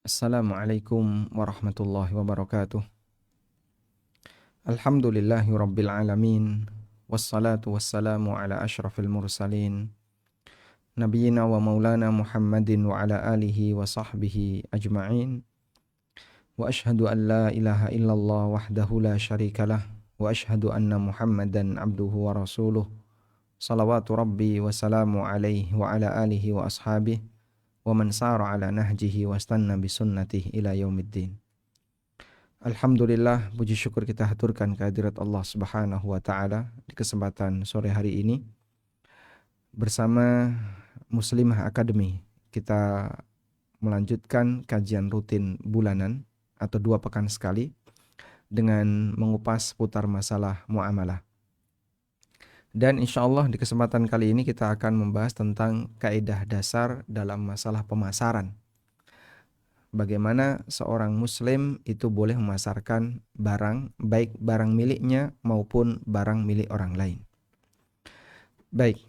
Assalamualaikum warahmatullahi wabarakatuh. Alhamdulillahi rabbil alamin. Wassalatu wassalamu ala ashrafil mursalin. Nabiyyina wa maulana Muhammadin wa ala alihi wa sahbihi ajma'in. Wa ashhadu an la ilaha illallah wahdahu la syarikalah. Wa ashhadu anna Muhammadan abduhu wa rasuluh. Salawatu rabbi wa salamu alaihi wa ala alihi wa ashabihi. Wa man sara ala nahjihi wa stanna bisunnatihi ila yaumiddin. Alhamdulillah, puji syukur kita haturkan kehadirat Allah Subhanahu wa taala di kesempatan sore hari ini bersama Muslimah Academy. Kita melanjutkan kajian rutin bulanan atau 2 pekan sekali dengan mengupas seputar masalah muamalah. Dan insya Allah di kesempatan kali ini kita akan membahas tentang kaidah dasar dalam masalah pemasaran. Bagaimana seorang muslim itu boleh memasarkan barang, baik barang miliknya maupun barang milik orang lain. Baik,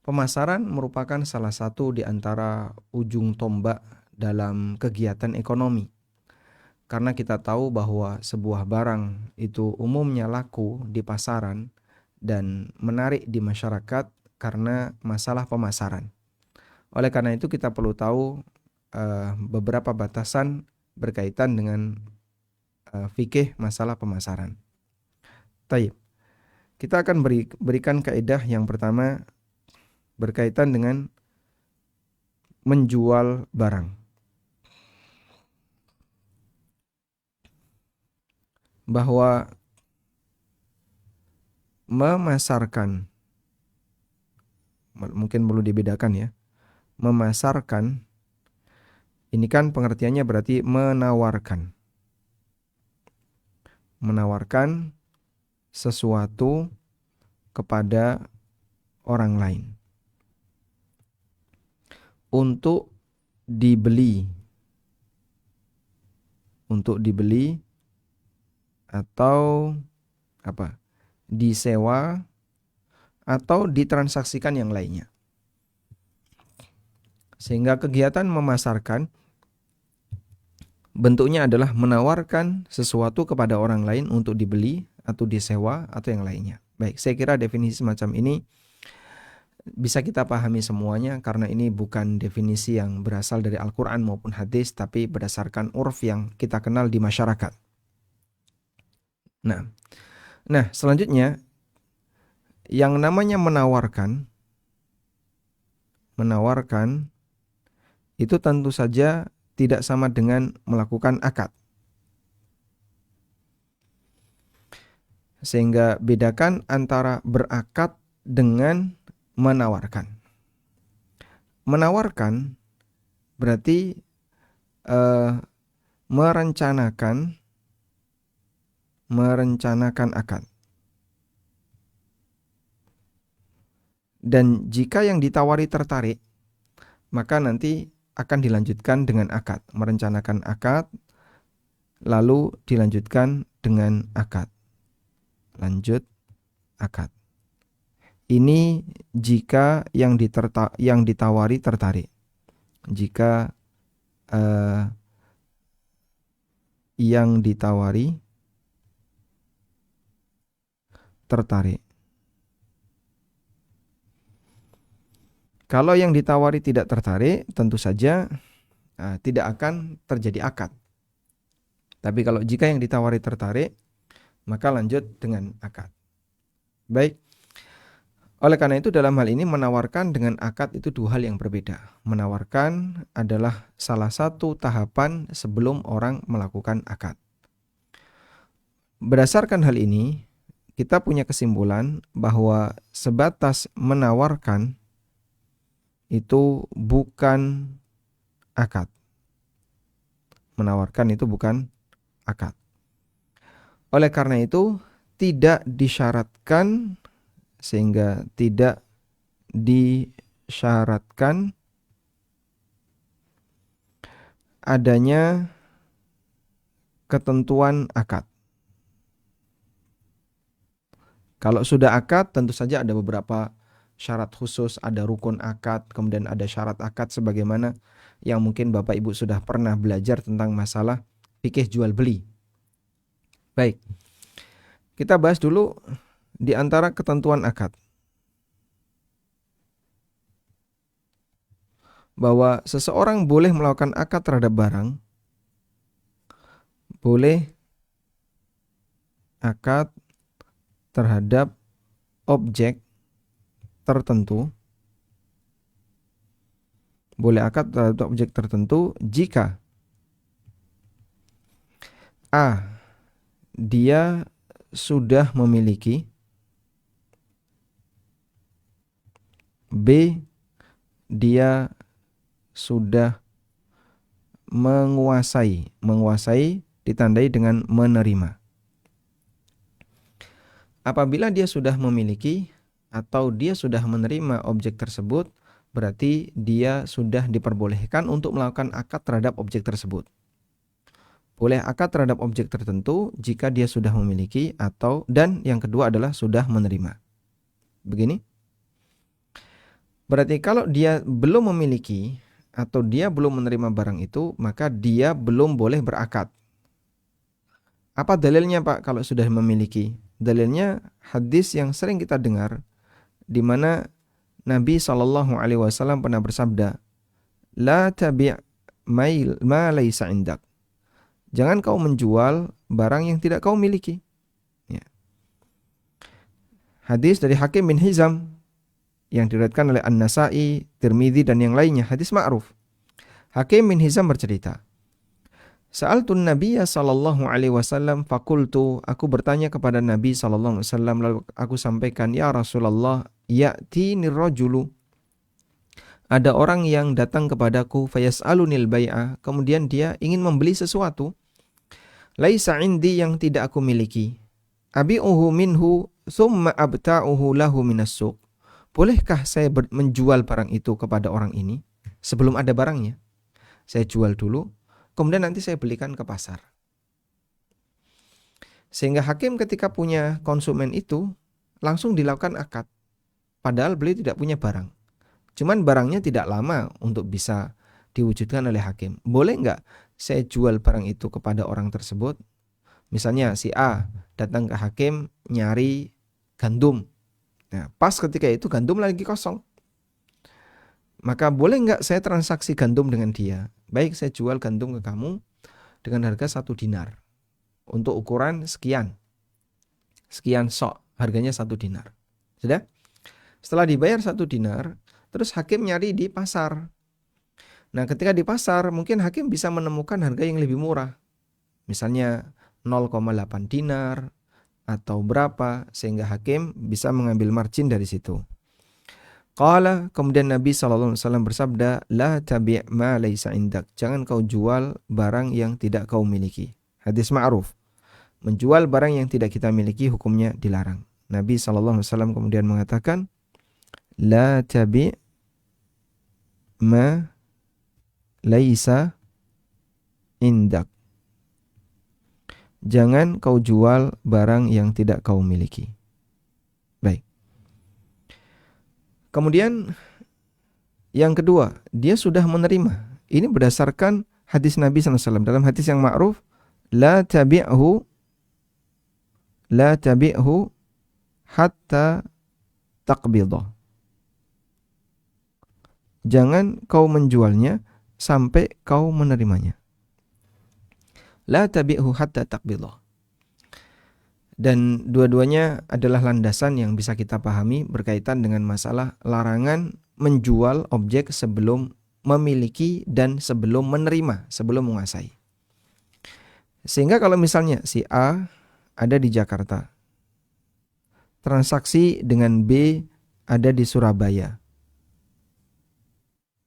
pemasaran merupakan salah satu di antara ujung tombak dalam kegiatan ekonomi. Karena kita tahu bahwa sebuah barang itu umumnya laku di pasaran dan menarik di masyarakat karena masalah pemasaran. Oleh karena itu kita perlu tahu beberapa batasan berkaitan dengan fikih masalah pemasaran. Taib. Kita akan berikan kaidah yang pertama berkaitan dengan menjual barang. Bahwa memasarkan, mungkin perlu dibedakan ya. Memasarkan ini kan pengertiannya berarti menawarkan. Menawarkan sesuatu kepada orang lain untuk dibeli. Untuk dibeli atau disewa atau ditransaksikan yang lainnya. Sehingga kegiatan memasarkan bentuknya adalah menawarkan sesuatu kepada orang lain untuk dibeli atau disewa atau yang lainnya. Baik, saya kira definisi semacam ini bisa kita pahami semuanya karena ini bukan definisi yang berasal dari Al-Quran maupun hadis, tapi berdasarkan urf yang kita kenal di masyarakat. Nah, selanjutnya yang namanya menawarkan itu tentu saja tidak sama dengan melakukan akad. Sehingga bedakan antara berakad dengan menawarkan. Menawarkan berarti merencanakan akad. Dan jika yang ditawari tertarik, maka nanti akan dilanjutkan dengan akad, merencanakan akad, lalu dilanjutkan dengan akad. Lanjut akad. Ini jika yang ditawari tertarik. Jika yang ditawari tertarik. Kalau yang ditawari tidak tertarik, tentu saja tidak akan terjadi akad. Tapi kalau jika yang ditawari tertarik, maka lanjut dengan akad. Baik. Oleh karena itu dalam hal ini menawarkan dengan akad itu 2 hal yang berbeda. Menawarkan adalah salah satu tahapan sebelum orang melakukan akad. Berdasarkan hal ini, kita punya kesimpulan bahwa sebatas menawarkan itu bukan akad. Menawarkan itu bukan akad. Oleh karena itu tidak disyaratkan, sehingga tidak disyaratkan adanya ketentuan akad. Kalau sudah akad tentu saja ada beberapa syarat khusus, ada rukun akad, kemudian ada syarat akad sebagaimana yang mungkin Bapak Ibu sudah pernah belajar tentang masalah fikih jual beli. Baik, kita bahas dulu di antara ketentuan akad. Bahwa seseorang boleh melakukan akad terhadap barang, boleh akad terhadap objek tertentu, boleh akad terhadap objek tertentu jika A. Dia sudah memiliki, B. Dia sudah menguasai ditandai dengan menerima. Apabila dia sudah memiliki atau dia sudah menerima objek tersebut, berarti dia sudah diperbolehkan untuk melakukan akad terhadap objek tersebut. Boleh akad terhadap objek tertentu jika dia sudah memiliki dan yang kedua adalah sudah menerima. Begini. Berarti kalau dia belum memiliki atau dia belum menerima barang itu, maka dia belum boleh berakad. Apa dalilnya, Pak, kalau sudah memiliki? Dalilnya hadis yang sering kita dengar, di mana Nabi SAW pernah bersabda, La tabi' ma laysa indak. Jangan kau menjual barang yang tidak kau miliki. Ya. Hadis dari Hakim bin Hizam yang diriwayatkan oleh An-Nasa'i, Tirmidzi dan yang lainnya, hadis ma'ruf. Hakim bin Hizam bercerita, Sa'altun Nabiyya sallallahu alaihi wasallam fakultu, aku bertanya kepada Nabi sallallahu alaihi wasallam, lalu aku sampaikan, ya Rasulullah, ya'tini rajulu, ada orang yang datang kepadaku, fayas'alunil bai'a, kemudian dia ingin membeli sesuatu, laisa indi, yang tidak aku miliki, abi'uhu minhu thumma abta'uhu lahu minas suq, bolehkah saya menjual barang itu kepada orang ini sebelum ada barangnya? Saya jual dulu, kemudian nanti saya belikan ke pasar. Sehingga hakim ketika punya konsumen itu langsung dilakukan akad. Padahal beliau tidak punya barang. Cuman barangnya tidak lama untuk bisa diwujudkan oleh hakim. Boleh nggak saya jual barang itu kepada orang tersebut? Misalnya si A datang ke hakim nyari gandum. Nah, pas ketika itu gandum lagi kosong. Maka boleh nggak saya transaksi gandum dengan dia? Baik, saya jual gandum ke kamu dengan harga 1 dinar. Untuk ukuran sekian sok, harganya 1 dinar. Sudah? Setelah dibayar 1 dinar, terus hakim nyari di pasar. Nah, ketika di pasar, mungkin hakim bisa menemukan harga yang lebih murah. Misalnya 0,8 dinar atau berapa, sehingga hakim bisa mengambil margin dari situ. Qala, kemudian Nabi SAW bersabda, La tabi' ma laysa indak. Jangan kau jual barang yang tidak kau miliki. Hadis ma'ruf. Menjual barang yang tidak kita miliki hukumnya dilarang. Nabi SAW kemudian mengatakan, La tabi' ma laysa indak. Jangan kau jual barang yang tidak kau miliki. Baik. Kemudian yang kedua, dia sudah menerima. Ini berdasarkan hadis Nabi SAW. Dalam hadis yang ma'ruf, La tabi'hu hatta taqbidah. Jangan kau menjualnya sampai kau menerimanya. La tabi'hu hatta taqbidah. Dan dua-duanya adalah landasan yang bisa kita pahami berkaitan dengan masalah larangan menjual objek sebelum memiliki dan sebelum menerima, sebelum menguasai. Sehingga kalau misalnya si A ada di Jakarta, transaksi dengan B ada di Surabaya.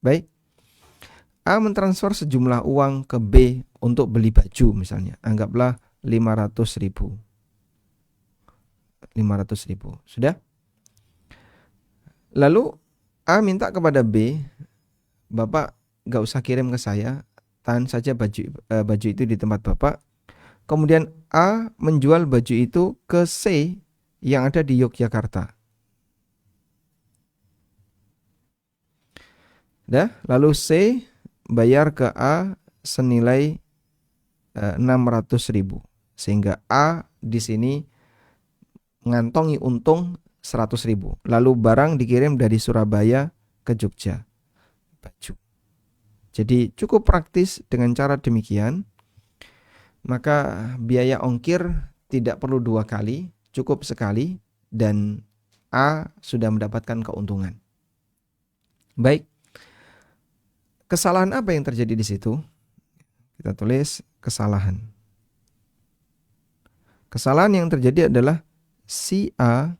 Baik, A mentransfer sejumlah uang ke B untuk beli baju misalnya, anggaplah 500.000. Sudah? Lalu A minta kepada B, Bapak gak usah kirim ke saya, tahan saja baju itu di tempat Bapak. Kemudian A menjual baju itu ke C yang ada di Yogyakarta. Lalu C bayar ke A senilai 600.000. Sehingga A di sini ngantongi untung 100.000. Lalu barang dikirim dari Surabaya ke Jogja. Baju. Jadi cukup praktis dengan cara demikian. Maka biaya ongkir tidak perlu 2 kali, cukup sekali, dan A sudah mendapatkan keuntungan. Baik. Kesalahan apa yang terjadi di situ? Kita tulis kesalahan. Kesalahan yang terjadi adalah si A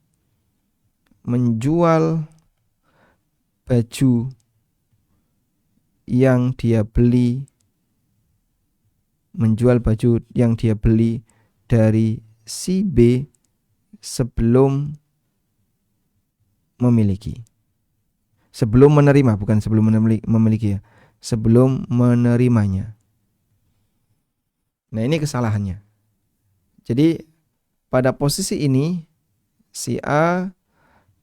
menjual baju yang dia beli dari si B sebelum memiliki. Sebelum menerima, bukan sebelum memiliki ya. Sebelum menerimanya. Nah, ini kesalahannya. Jadi pada posisi ini si A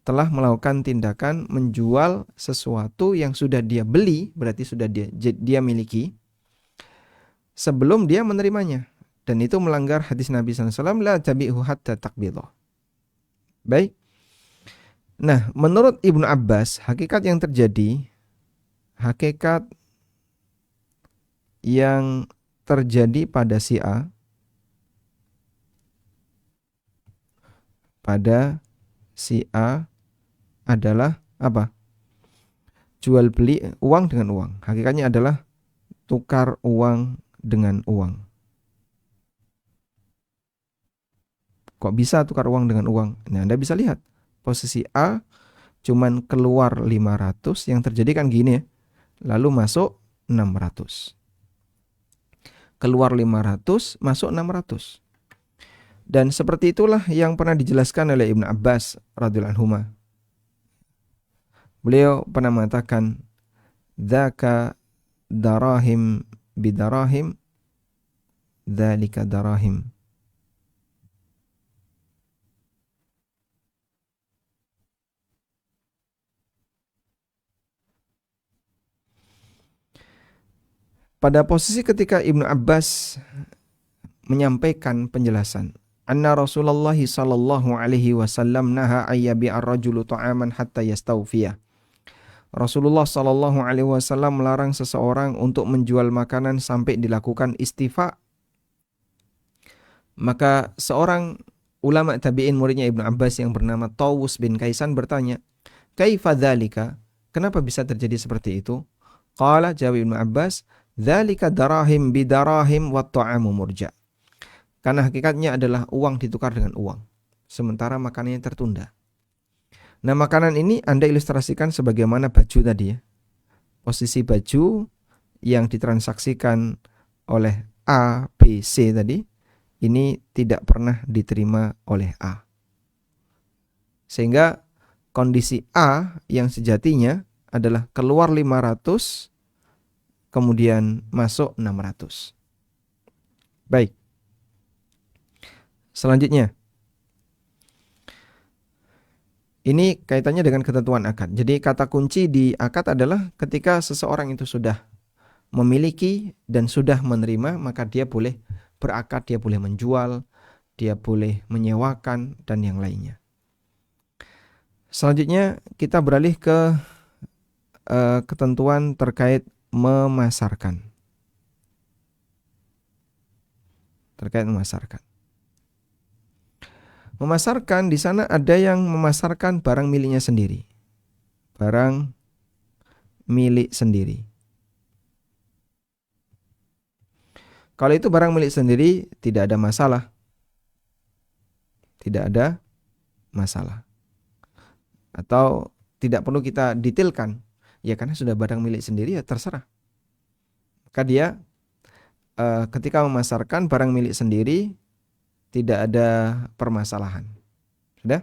telah melakukan tindakan menjual sesuatu yang sudah dia beli, berarti sudah dia miliki, sebelum dia menerimanya. Dan itu melanggar hadis Nabi SAW, la tabi'hu hatta taqbidah. Baik. Nah, menurut Ibnu Abbas, hakikat yang terjadi pada si A, adalah apa? Jual beli uang dengan uang. Hakikatnya adalah tukar uang dengan uang. Kok bisa tukar uang dengan uang? Nah, Anda bisa lihat. Posisi A cuman keluar 500, yang terjadi kan gini ya. Lalu masuk 600. Keluar 500, masuk 600. Dan seperti itulah yang pernah dijelaskan oleh Ibnu Abbas radhiyallahu anhu. Beliau pernah mengatakan, dzaka darahim bidarahim, dzalika darahim. Pada posisi ketika Ibnu Abbas menyampaikan penjelasan, anna Rasulullah sallallahu alaihi wasallam naha ayyabi ar-rajulu ta'aman hatta yastawfiyah. Rasulullah sallallahu alaihi wasallam melarang seseorang untuk menjual makanan sampai dilakukan istifa. Maka seorang ulama tabi'in muridnya Ibnu Abbas yang bernama Tawus bin Kaisan bertanya, "Kaifa dzalika?" Kenapa bisa terjadi seperti itu? Qala, jawab Ibnu Abbas, dzalika darahim bidarahim wa ta'amu murja. Karena hakikatnya adalah uang ditukar dengan uang, sementara makanannya tertunda. Nah, makanan ini Anda ilustrasikan sebagaimana baju tadi ya. Posisi baju yang ditransaksikan oleh A, B, C tadi, ini tidak pernah diterima oleh A. Sehingga kondisi A yang sejatinya adalah keluar 500, kemudian masuk 600. Baik. Selanjutnya, ini kaitannya dengan ketentuan akad. Jadi kata kunci di akad adalah ketika seseorang itu sudah memiliki dan sudah menerima, maka dia boleh berakad, dia boleh menjual, dia boleh menyewakan, dan yang lainnya. Selanjutnya kita beralih ke ketentuan terkait memasarkan. Memasarkan di sana ada yang memasarkan barang miliknya sendiri. Barang milik sendiri. Kalau itu barang milik sendiri tidak ada masalah. Tidak ada masalah. Atau tidak perlu kita detailkan. Ya karena sudah barang milik sendiri ya terserah. Maka dia ketika memasarkan barang milik sendiri tidak ada permasalahan. Sudah?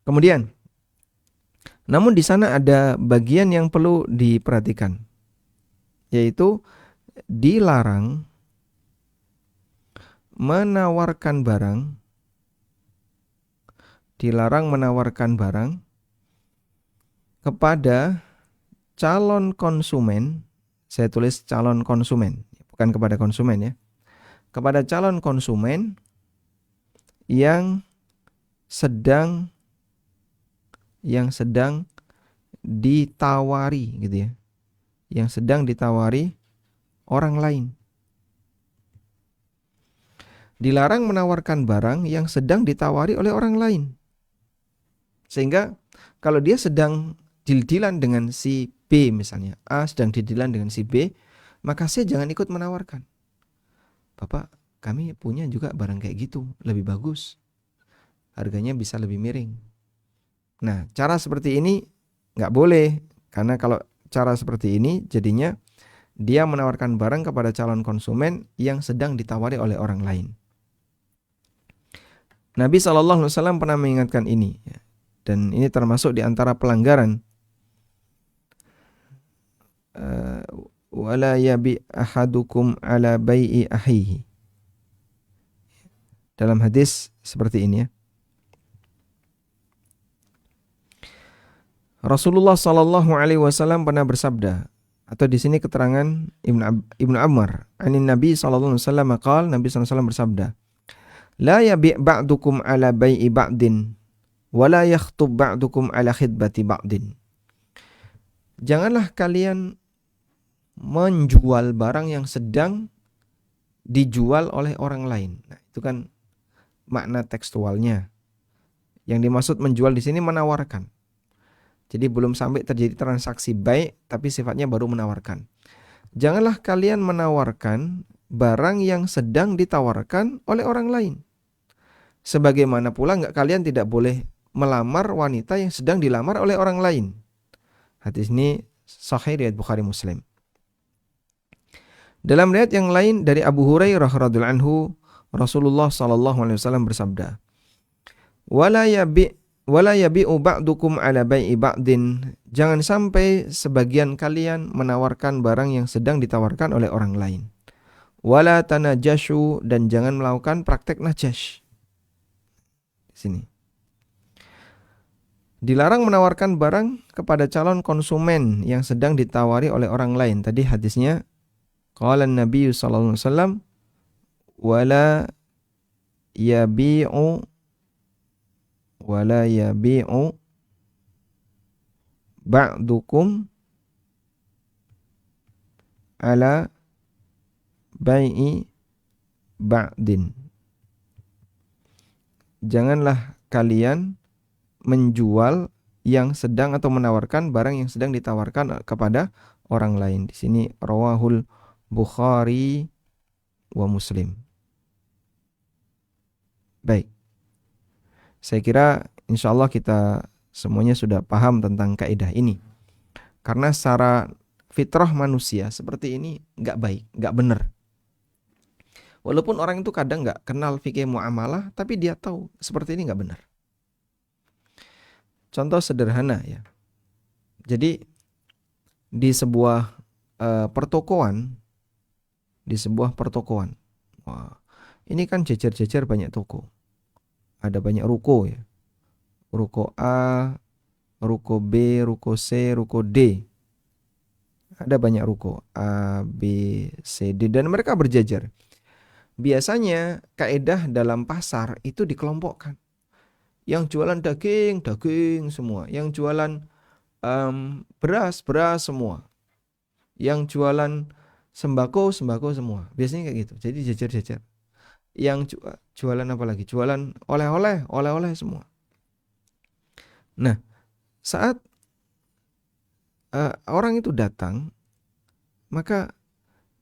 Kemudian, namun di sana ada bagian yang perlu diperhatikan, yaitu dilarang menawarkan barang kepada calon konsumen, saya tulis calon konsumen, bukan kepada konsumen ya, kepada calon konsumen yang sedang ditawari gitu ya, yang sedang ditawari orang lain. Dilarang menawarkan barang yang sedang ditawari oleh orang lain. Sehingga kalau dia sedang deal-dealan dengan si B misalnya, A sedang deal-dealan dengan si B, maka C jangan ikut menawarkan. Bapak, kami punya juga barang kayak gitu, lebih bagus. Harganya bisa lebih miring. Nah, cara seperti ini nggak boleh. Karena kalau cara seperti ini jadinya dia menawarkan barang kepada calon konsumen yang sedang ditawari oleh orang lain. Nabi SAW pernah mengingatkan ini. Dan ini termasuk di antara pelanggaran. Wala yabi ahadukum ala bai'i ahihi. Dalam hadis seperti ini ya. Rasulullah SAW pernah bersabda, atau di sini keterangan Ibnu Ammar, anin Nabi SAW qala, Nabi SAW bersabda, la yabi' ba'dukum ala bai'i ba'din wala yakhtub ba'dukum ala khidbati ba'din. Janganlah kalian menjual barang yang sedang dijual oleh orang lain. Nah, itu kan makna tekstualnya. Yang dimaksud menjual di sini menawarkan. Jadi belum sampai terjadi transaksi baik, tapi sifatnya baru menawarkan. Janganlah kalian menawarkan barang yang sedang ditawarkan oleh orang lain. Sebagaimana pula kalian tidak boleh melamar wanita yang sedang dilamar oleh orang lain. Hadis ini sahih riwayat Bukhari Muslim. Dalam riwayat yang lain dari Abu Hurairah radhiyallahu anhu, Rasulullah SAW bersabda, wala yabi'u ba'dukum ala bai'i ba'din. Jangan sampai sebagian kalian menawarkan barang yang sedang ditawarkan oleh orang lain. Wala tanajashu, dan jangan melakukan praktek najash. Di sini. Dilarang menawarkan barang kepada calon konsumen yang sedang ditawari oleh orang lain. Tadi hadisnya qala Nabi sallallahu alaihi wasallam wala yabi'u ba'dukum ala bai'i ba'din. Janganlah kalian menjual yang sedang atau menawarkan barang yang sedang ditawarkan kepada orang lain. Di sini rawahul Bukhari wa Muslim. Baik. Saya kira insya Allah kita semuanya sudah paham tentang kaidah ini. Karena secara fitrah manusia seperti ini nggak baik, nggak benar. Walaupun orang itu kadang nggak kenal fikih muamalah, tapi dia tahu seperti ini nggak benar. Contoh sederhana ya. Jadi di sebuah pertokoan, wah, ini kan jejer-jejer banyak toko. Ada banyak ruko ya. Ruko A, ruko B, ruko C, ruko D. Ada banyak ruko A, B, C, D, dan mereka berjejer. Biasanya kaidah dalam pasar itu dikelompokkan. Yang jualan daging semua. Yang jualan beras semua. Yang jualan sembako semua. Biasanya kayak gitu. Jadi jejer-jejer. Yang jualan apa lagi? Jualan oleh-oleh semua. Nah, saat orang itu datang, maka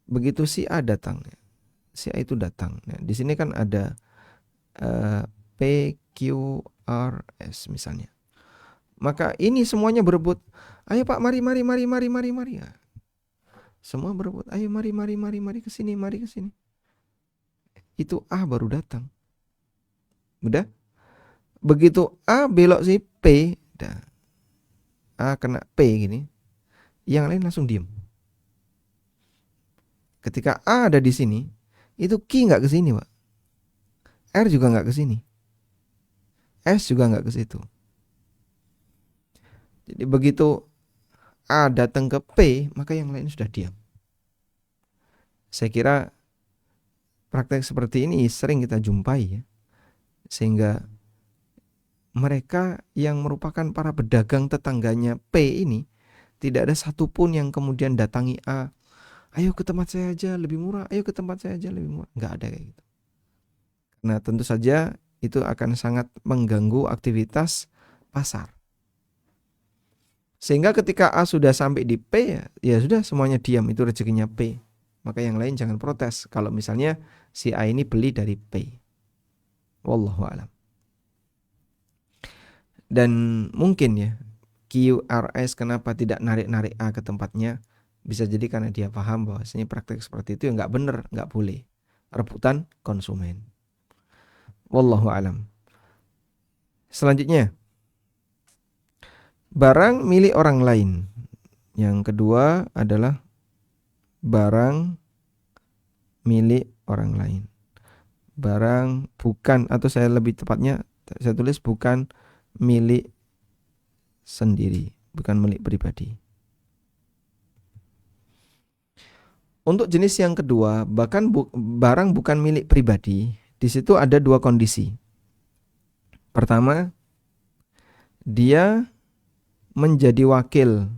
begitu si A datang, si A itu datang. Nah, di sini kan ada PQRS misalnya. Maka ini semuanya berebut. Ayo Pak, mari. Ya. Semua berebut. Ayo mari ke sini. Itu A baru datang. Udah? Begitu A belok si P, dah. A kena P gini. Yang lain langsung diem. Ketika A ada di sini, itu Q nggak ke sini, Pak. R juga nggak ke sini. S juga nggak ke situ. Jadi begitu A datang ke P, maka yang lain sudah diam. Saya kira praktek seperti ini sering kita jumpai ya. Sehingga mereka yang merupakan para pedagang tetangganya P ini, tidak ada satupun yang kemudian datangi A, ayo ke tempat saya aja lebih murah, ayo ke tempat saya aja lebih murah. Nggak ada kayak gitu. Nah tentu saja itu akan sangat mengganggu aktivitas pasar. Sehingga ketika A sudah sampai di P, ya sudah semuanya diam, itu rezekinya P. Maka yang lain jangan protes kalau misalnya si A ini beli dari P. Wallahu a'lam. Dan mungkin ya QRS kenapa tidak narik-narik A ke tempatnya, bisa jadi karena dia paham bahwasanya praktek seperti itu ya nggak benar, nggak boleh. Rebutan konsumen. Wallahu a'lam. Selanjutnya, barang milik orang lain. Yang kedua adalah barang milik orang lain. Barang bukan, atau saya lebih tepatnya saya tulis bukan milik sendiri, bukan milik pribadi. Untuk jenis yang kedua, bahkan barang bukan milik pribadi, di situ ada dua kondisi. Pertama, dia menjadi wakil.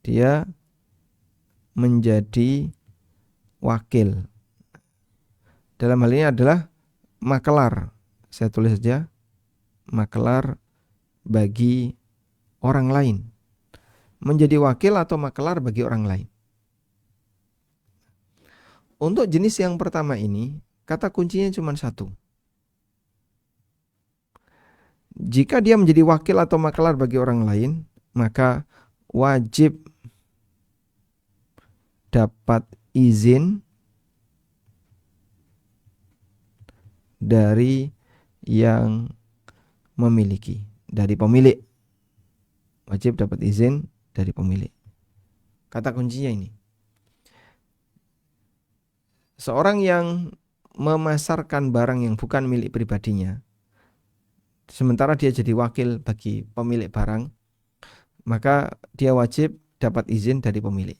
Dia menjadi wakil. Dalam hal ini adalah makelar. Saya tulis saja makelar bagi orang lain. Menjadi wakil atau makelar bagi orang lain. Untuk jenis yang pertama ini, kata kuncinya cuma satu. Jika dia menjadi wakil atau makelar bagi orang lain, maka wajib dapat izin dari yang memiliki, dari pemilik. Wajib dapat izin dari pemilik. Kata kuncinya ini. Seorang yang memasarkan barang yang bukan milik pribadinya, sementara dia jadi wakil bagi pemilik barang, maka dia wajib dapat izin dari pemilik.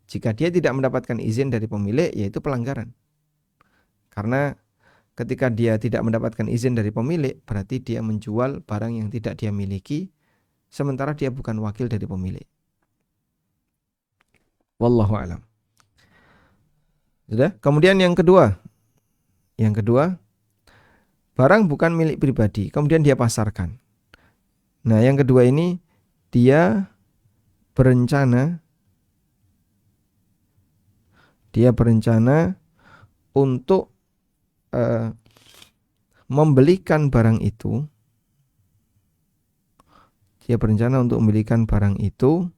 Jika dia tidak mendapatkan izin dari pemilik, yaitu pelanggaran. Karena ketika dia tidak mendapatkan izin dari pemilik, berarti dia menjual barang yang tidak dia miliki, sementara dia bukan wakil dari pemilik. Wallahu a'lam. Sudah? Kemudian yang kedua. Yang kedua, barang bukan milik pribadi, kemudian dia pasarkan. Nah, yang kedua ini dia berencana untuk membelikan barang itu. Dia berencana untuk membelikan barang itu.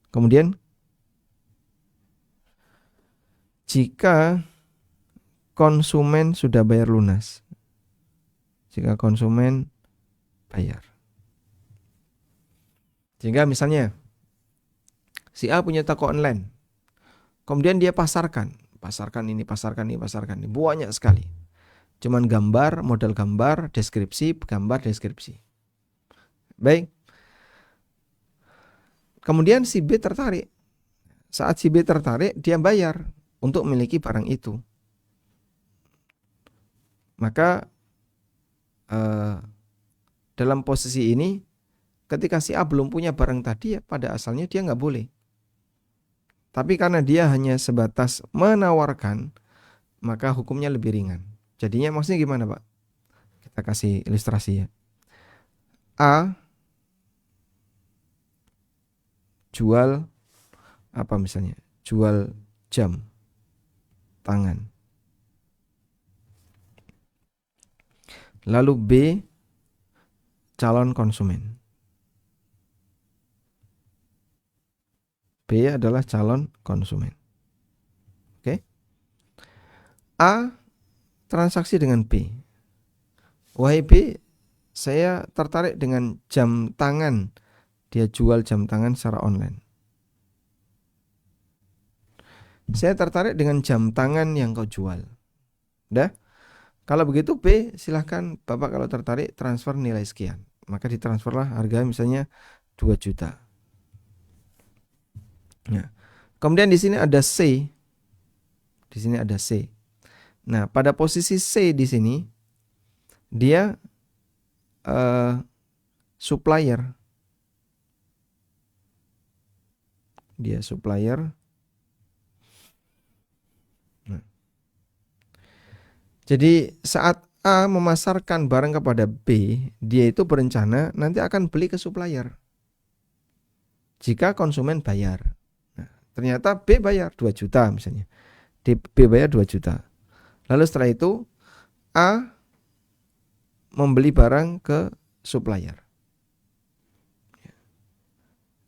Kemudian jika konsumen sudah bayar lunas. Jika konsumen bayar. Sehingga misalnya si A punya toko online. Kemudian dia pasarkan ini, pasarkan ini. Banyak sekali. Cuman gambar, modal gambar, deskripsi, gambar, deskripsi. Baik. Kemudian si B tertarik. Saat si B tertarik, dia bayar untuk memiliki barang itu. Maka dalam posisi ini, ketika si A belum punya barang tadi, ya pada asalnya dia nggak boleh. Tapi karena dia hanya sebatas menawarkan, maka hukumnya lebih ringan. Jadinya maksudnya gimana, Pak? Kita kasih ilustrasi ya. A jual apa misalnya? Jual jam tangan. Lalu B calon konsumen. B adalah calon konsumen. Oke. A transaksi dengan B. Wahai B, saya tertarik dengan jam tangan. Dia jual jam tangan secara online. Saya tertarik dengan jam tangan yang kau jual. Udah? Kalau begitu B, silahkan Bapak kalau tertarik transfer nilai sekian. Maka ditransferlah harga misalnya 2 juta. Ya. Kemudian di sini ada C. Di sini ada C. Nah, pada posisi C di sini dia supplier. Dia supplier. Nah. Jadi saat A memasarkan barang kepada B, dia itu berencana nanti akan beli ke supplier jika konsumen bayar. Nah, ternyata B bayar 2 juta misalnya. B bayar 2 juta. Lalu setelah itu A membeli barang ke supplier.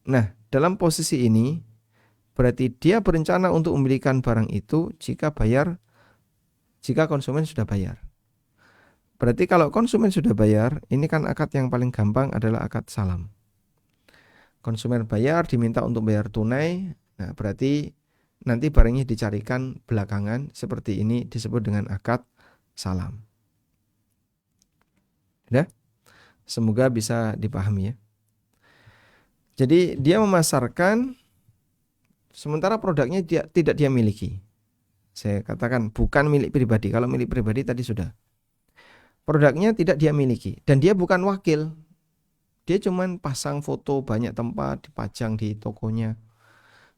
Nah, dalam posisi ini berarti dia berencana untuk membelikan barang itu jika konsumen sudah bayar. Berarti kalau konsumen sudah bayar, ini kan akad yang paling gampang adalah akad salam. Konsumen bayar, diminta untuk bayar tunai. Nah, berarti nanti barangnya dicarikan belakangan, seperti ini disebut dengan akad salam. Ya? Semoga bisa dipahami ya. Jadi dia memasarkan sementara produknya tidak dia miliki. Saya katakan bukan milik pribadi. Kalau milik pribadi tadi sudah. Produknya tidak dia miliki dan dia bukan wakil. Dia cuman pasang foto banyak tempat dipajang di tokonya.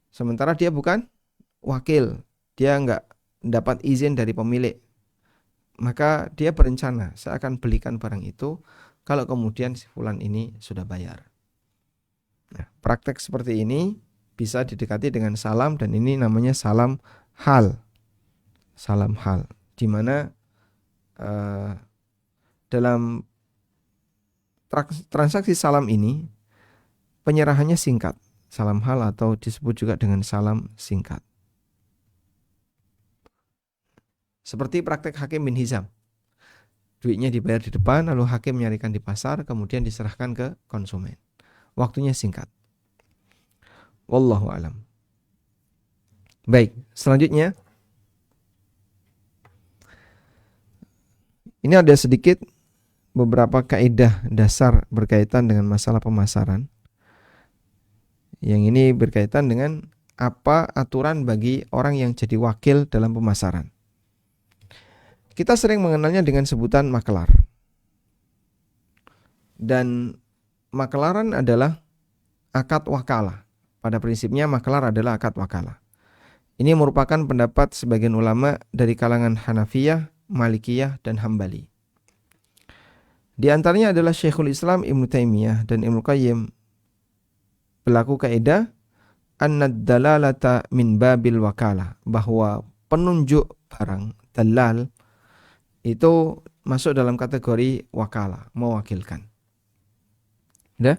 Sementara dia bukan wakil. Dia nggak dapat izin dari pemilik. Maka dia berencana saya akan belikan barang itu kalau kemudian si fulan ini sudah bayar. Nah, praktek seperti ini bisa didekati dengan salam dan ini namanya salam hal. Salam hal, di mana dalam transaksi salam ini penyerahannya singkat. Salam hal atau disebut juga dengan salam singkat. Seperti praktek Hakim bin Hizam. Duitnya dibayar di depan, lalu hakim menyarikan di pasar, kemudian diserahkan ke konsumen. Waktunya singkat. Wallahu alam. Baik, selanjutnya ini ada sedikit beberapa kaidah dasar berkaitan dengan masalah pemasaran. Yang ini berkaitan dengan apa aturan bagi orang yang jadi wakil dalam pemasaran. Kita sering mengenalnya dengan sebutan makelar. Dan makelaran adalah akad wakalah. Pada prinsipnya makelar adalah akad wakalah. Ini merupakan pendapat sebagian ulama dari kalangan Hanafiyah, Malikiyah, dan Hambali. Di antaranya adalah Syekhul Islam Ibnu Taimiyah dan Ibnu Qayyim berlaku kaidah annad dalalata min babil wakalah, bahwa penunjuk barang, dalal, itu masuk dalam kategori wakalah, mewakilkan. Ya?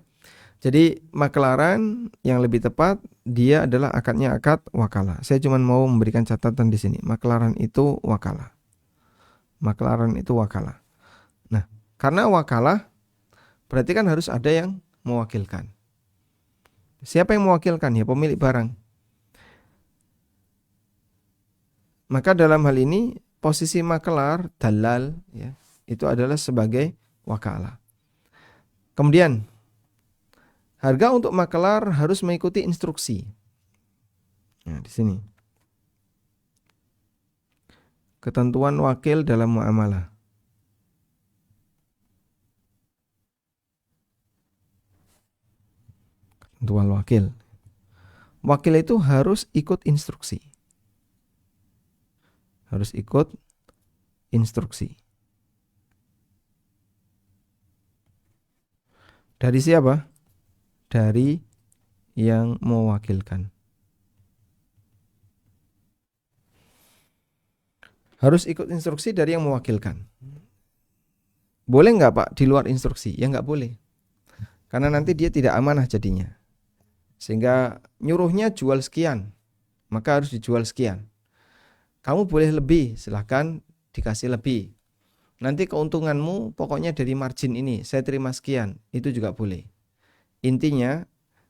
Jadi makelaran yang lebih tepat dia adalah akadnya akad wakalah. Saya cuma mau memberikan catatan di sini. Makelaran itu wakalah. Makelaran itu wakalah. Nah, karena wakalah berarti kan harus ada yang mewakilkan. Siapa yang mewakilkan? Ya pemilik barang. Maka dalam hal ini posisi makelar, dalal, ya, itu adalah sebagai wakalah. Kemudian harga untuk makelar harus mengikuti instruksi. Nah, di sini ketentuan wakil dalam muamalah. Ketentuan wakil. Wakil itu harus ikut instruksi. Harus ikut instruksi. Dari siapa? Dari yang mewakilkan. Harus ikut instruksi dari yang mewakilkan. Boleh nggak Pak di luar instruksi? Ya nggak boleh. Karena nanti dia tidak amanah jadinya. Sehingga nyuruhnya jual sekian, maka harus dijual sekian. Kamu boleh lebih, silahkan dikasih lebih. Nanti keuntunganmu pokoknya dari margin ini, saya terima sekian, itu juga boleh. Intinya,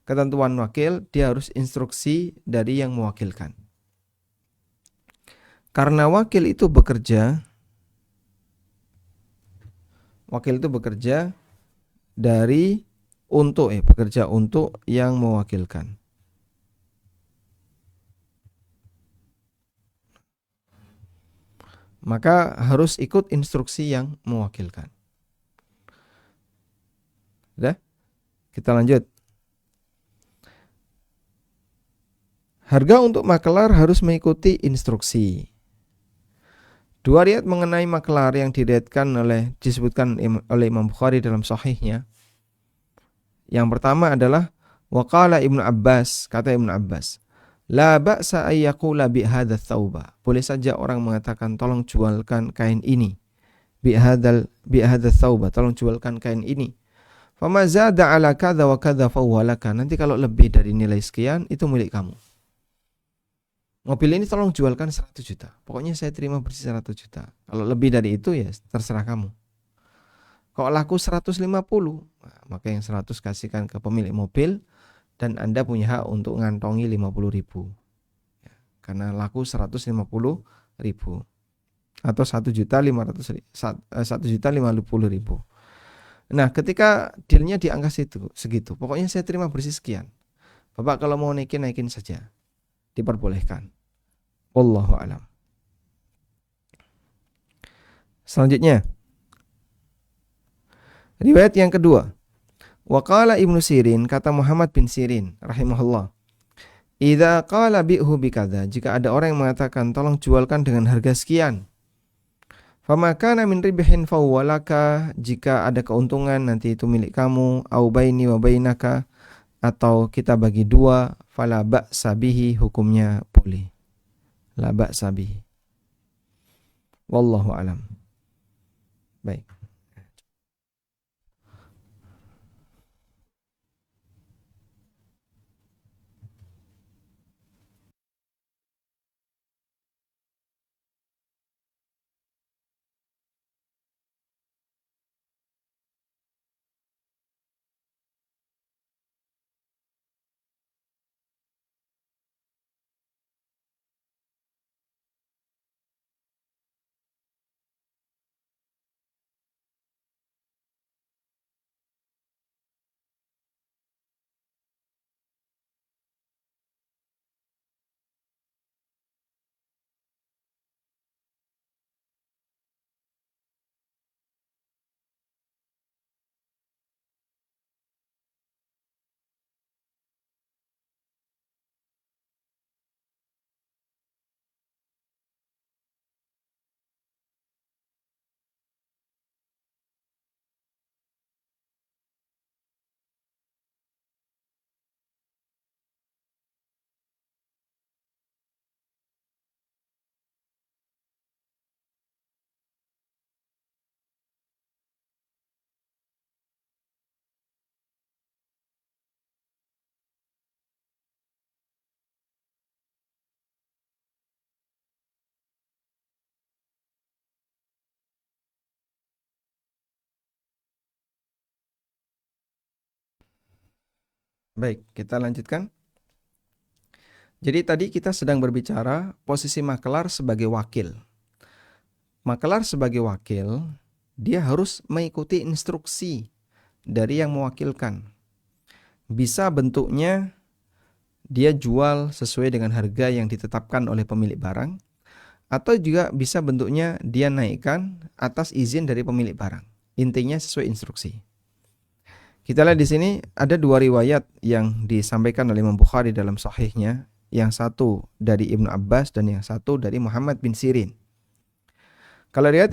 ketentuan wakil dia harus instruksi dari yang mewakilkan. Karena wakil itu bekerja dari bekerja untuk yang mewakilkan. Maka harus ikut instruksi yang mewakilkan. Udah? Kita lanjut. Harga untuk makelar harus mengikuti instruksi. Dua riwayat mengenai makelar yang disebutkan oleh Imam Bukhari dalam sahihnya. Yang pertama adalah waqala Ibnu Abbas, kata Ibnu Abbas, la ba'sa ay yaqula bi hadzal thawba. Boleh saja orang mengatakan tolong jualkan kain ini. Bi hadzal thawba, tolong jualkan kain ini. Fama zada ala kadza wa kadza fa huwa laka. Nanti kalau lebih dari nilai sekian itu milik kamu. Mobil ini tolong jualkan 100 juta. Pokoknya saya terima bersih 100 juta. Kalau lebih dari itu ya terserah kamu. Kalau laku 150, maka yang 100 kasihkan ke pemilik mobil dan Anda punya hak untuk ngantongi 50 ribu. Karena laku 150 ribu. Atau 1.550.000. Nah, ketika dealnya di angka segitu, pokoknya saya terima bersih sekian. Bapak kalau mau naikin saja. Diperbolehkan. Wallahu a'lam. Selanjutnya, riwayat yang kedua. Waqala Ibnu Sirin, kata Muhammad bin Sirin rahimahullah, idza qala bi'hu bikadza, jika ada orang yang mengatakan tolong jualkan dengan harga sekian, fama kana min ribhin fa huwa laka, jika ada keuntungan nanti itu milik kamu, au baini wa bainaka, atau kita bagi dua, fala ba'sa bihi, hukumnya boleh. La ba'sa bihi. Wallahu alam. Baik. Baik, kita lanjutkan. Jadi tadi kita sedang berbicara posisi makelar sebagai wakil. Makelar sebagai wakil, dia harus mengikuti instruksi dari yang mewakilkan. Bisa bentuknya dia jual sesuai dengan harga yang ditetapkan oleh pemilik barang, atau juga bisa bentuknya dia naikkan atas izin dari pemilik barang. Intinya sesuai instruksi. Kita lihat di sini ada dua riwayat yang disampaikan oleh Imam Bukhari dalam sahihnya, yang satu dari Ibnu Abbas dan yang satu dari Muhammad bin Sirin. Kalau riwayat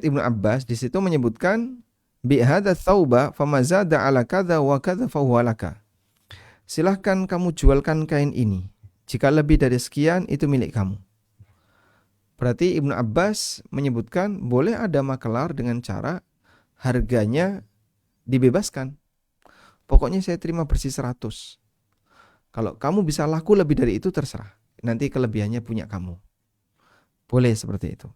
Ibnu Abbas di situ menyebutkan bi hadza tsauba famazada ala kadza wa kadza fa huwa laka. Silahkan kamu jualkan kain ini. Jika lebih dari sekian itu milik kamu. Berarti Ibnu Abbas menyebutkan boleh ada makelar dengan cara harganya dibebaskan. Pokoknya saya terima bersih 100. Kalau kamu bisa laku lebih dari itu terserah. Nanti kelebihannya punya kamu. Boleh seperti itu.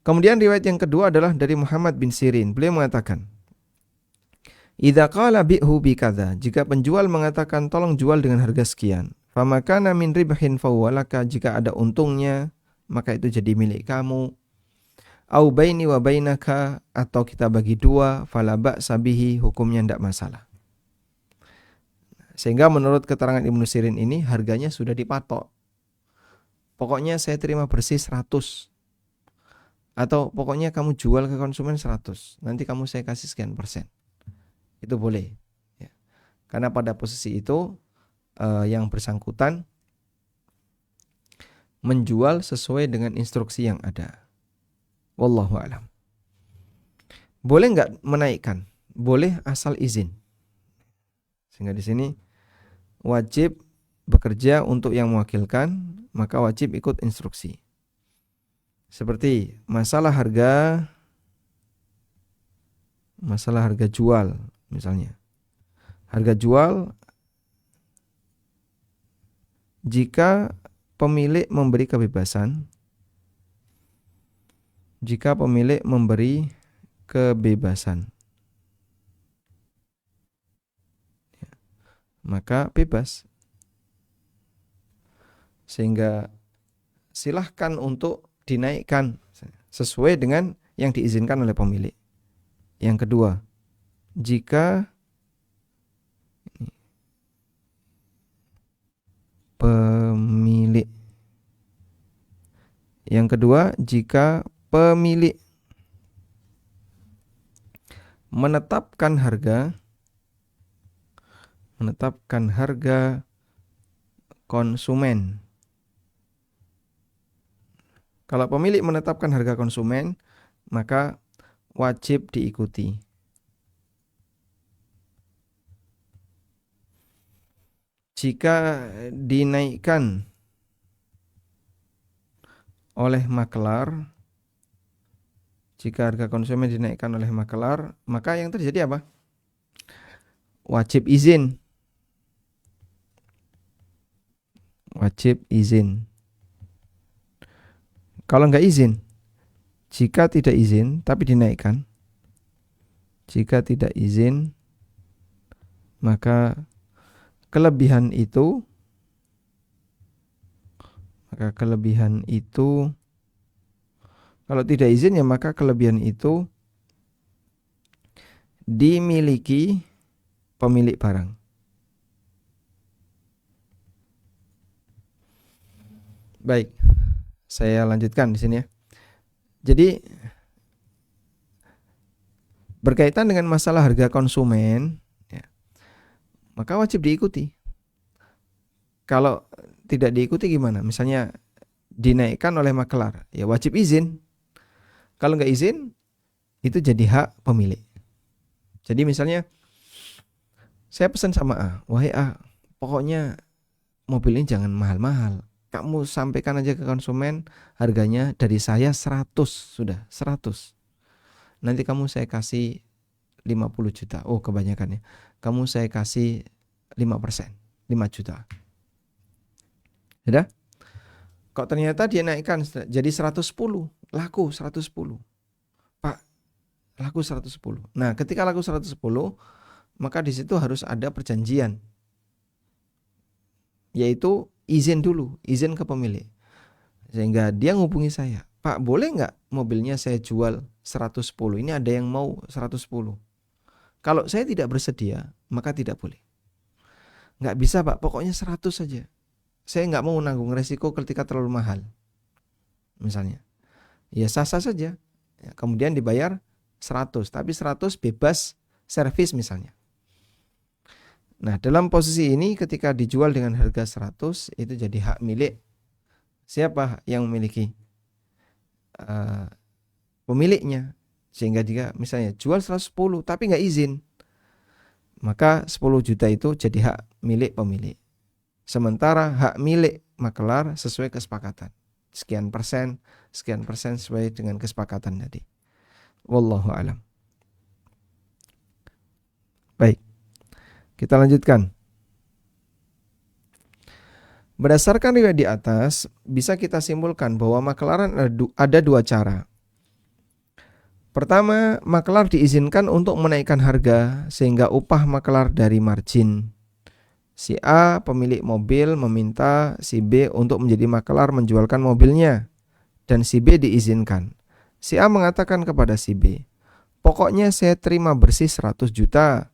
Kemudian riwayat yang kedua adalah dari Muhammad bin Sirin. Beliau mengatakan, idza qala bi'hu bikadza, jika penjual mengatakan tolong jual dengan harga sekian, fama kana min ribhin fa huwa laka, jika ada untungnya maka itu jadi milik kamu. Au baini wa bainaka, atau kita bagi dua, fala ba'sa bihi, hukumnya tidak masalah. Sehingga menurut keterangan Ibnu Sirin ini harganya sudah dipatok. Pokoknya saya terima bersih 100. Atau pokoknya kamu jual ke konsumen 100. Nanti kamu saya kasih sekian persen. Itu boleh. Ya. Karena pada posisi itu yang bersangkutan menjual sesuai dengan instruksi yang ada. Wallahu a'lam. Boleh nggak menaikkan? Boleh asal izin. Sehingga di sini wajib bekerja untuk yang mewakilkan, maka wajib ikut instruksi. Seperti masalah harga jual misalnya. Harga jual jika pemilik memberi kebebasan, maka bebas. Sehingga silahkan untuk dinaikkan sesuai dengan yang diizinkan oleh pemilik. Yang kedua, jika pemilik menetapkan harga konsumen. Kalau pemilik menetapkan harga konsumen, maka wajib diikuti. Jika dinaikkan oleh makelar, jika harga konsumen dinaikkan oleh makelar, maka yang terjadi apa? Wajib izin. Kalau nggak izin, jika tidak izin tapi dinaikkan, jika tidak izin, maka kelebihan itu kalau tidak izin ya maka kelebihan itu dimiliki pemilik barang. Baik, saya lanjutkan di sini ya. Jadi berkaitan dengan masalah harga konsumen, ya, maka wajib diikuti. Kalau tidak diikuti gimana? Misalnya dinaikkan oleh makelar, ya wajib izin. Kalau nggak izin, itu jadi hak pemilik. Jadi misalnya saya pesan sama A, wahai A, pokoknya mobil ini jangan mahal-mahal. Kamu sampaikan aja ke konsumen harganya dari saya 100, sudah 100. Nanti kamu saya kasih 50 juta. Oh kebanyakan ya. Kamu saya kasih 5%, 5 juta. Sudah? Kok ternyata dia naikkan jadi 110, laku 110. Pak, laku 110. Nah, ketika laku 110, maka di situ harus ada perjanjian. Yaitu izin dulu, izin ke pemilik. Sehingga dia ngubungi saya, Pak boleh nggak mobilnya saya jual 110, ini ada yang mau 110. Kalau saya tidak bersedia, maka tidak boleh. Nggak bisa Pak, pokoknya 100 saja. Saya nggak mau menanggung resiko ketika terlalu mahal. Misalnya, ya sah-sah saja. Ya, kemudian dibayar 100, tapi 100 bebas servis misalnya. Nah, dalam posisi ini ketika dijual dengan harga 100, itu jadi hak milik siapa yang memiliki? Pemiliknya. Sehingga jika misalnya jual 110 tapi nggak izin, maka 10 juta itu jadi hak milik pemilik. Sementara hak milik makelar sesuai kesepakatan. Sekian persen sesuai dengan kesepakatan tadi. Wallahu a'lam. Baik. Kita lanjutkan. Berdasarkan riwayat di atas, bisa kita simpulkan bahwa makelaran ada dua cara. Pertama, makelar diizinkan untuk menaikkan harga sehingga upah makelar dari margin. Si A, pemilik mobil, meminta si B untuk menjadi makelar menjualkan mobilnya, dan si B diizinkan. Si A mengatakan kepada si B, pokoknya saya terima bersih 100 juta.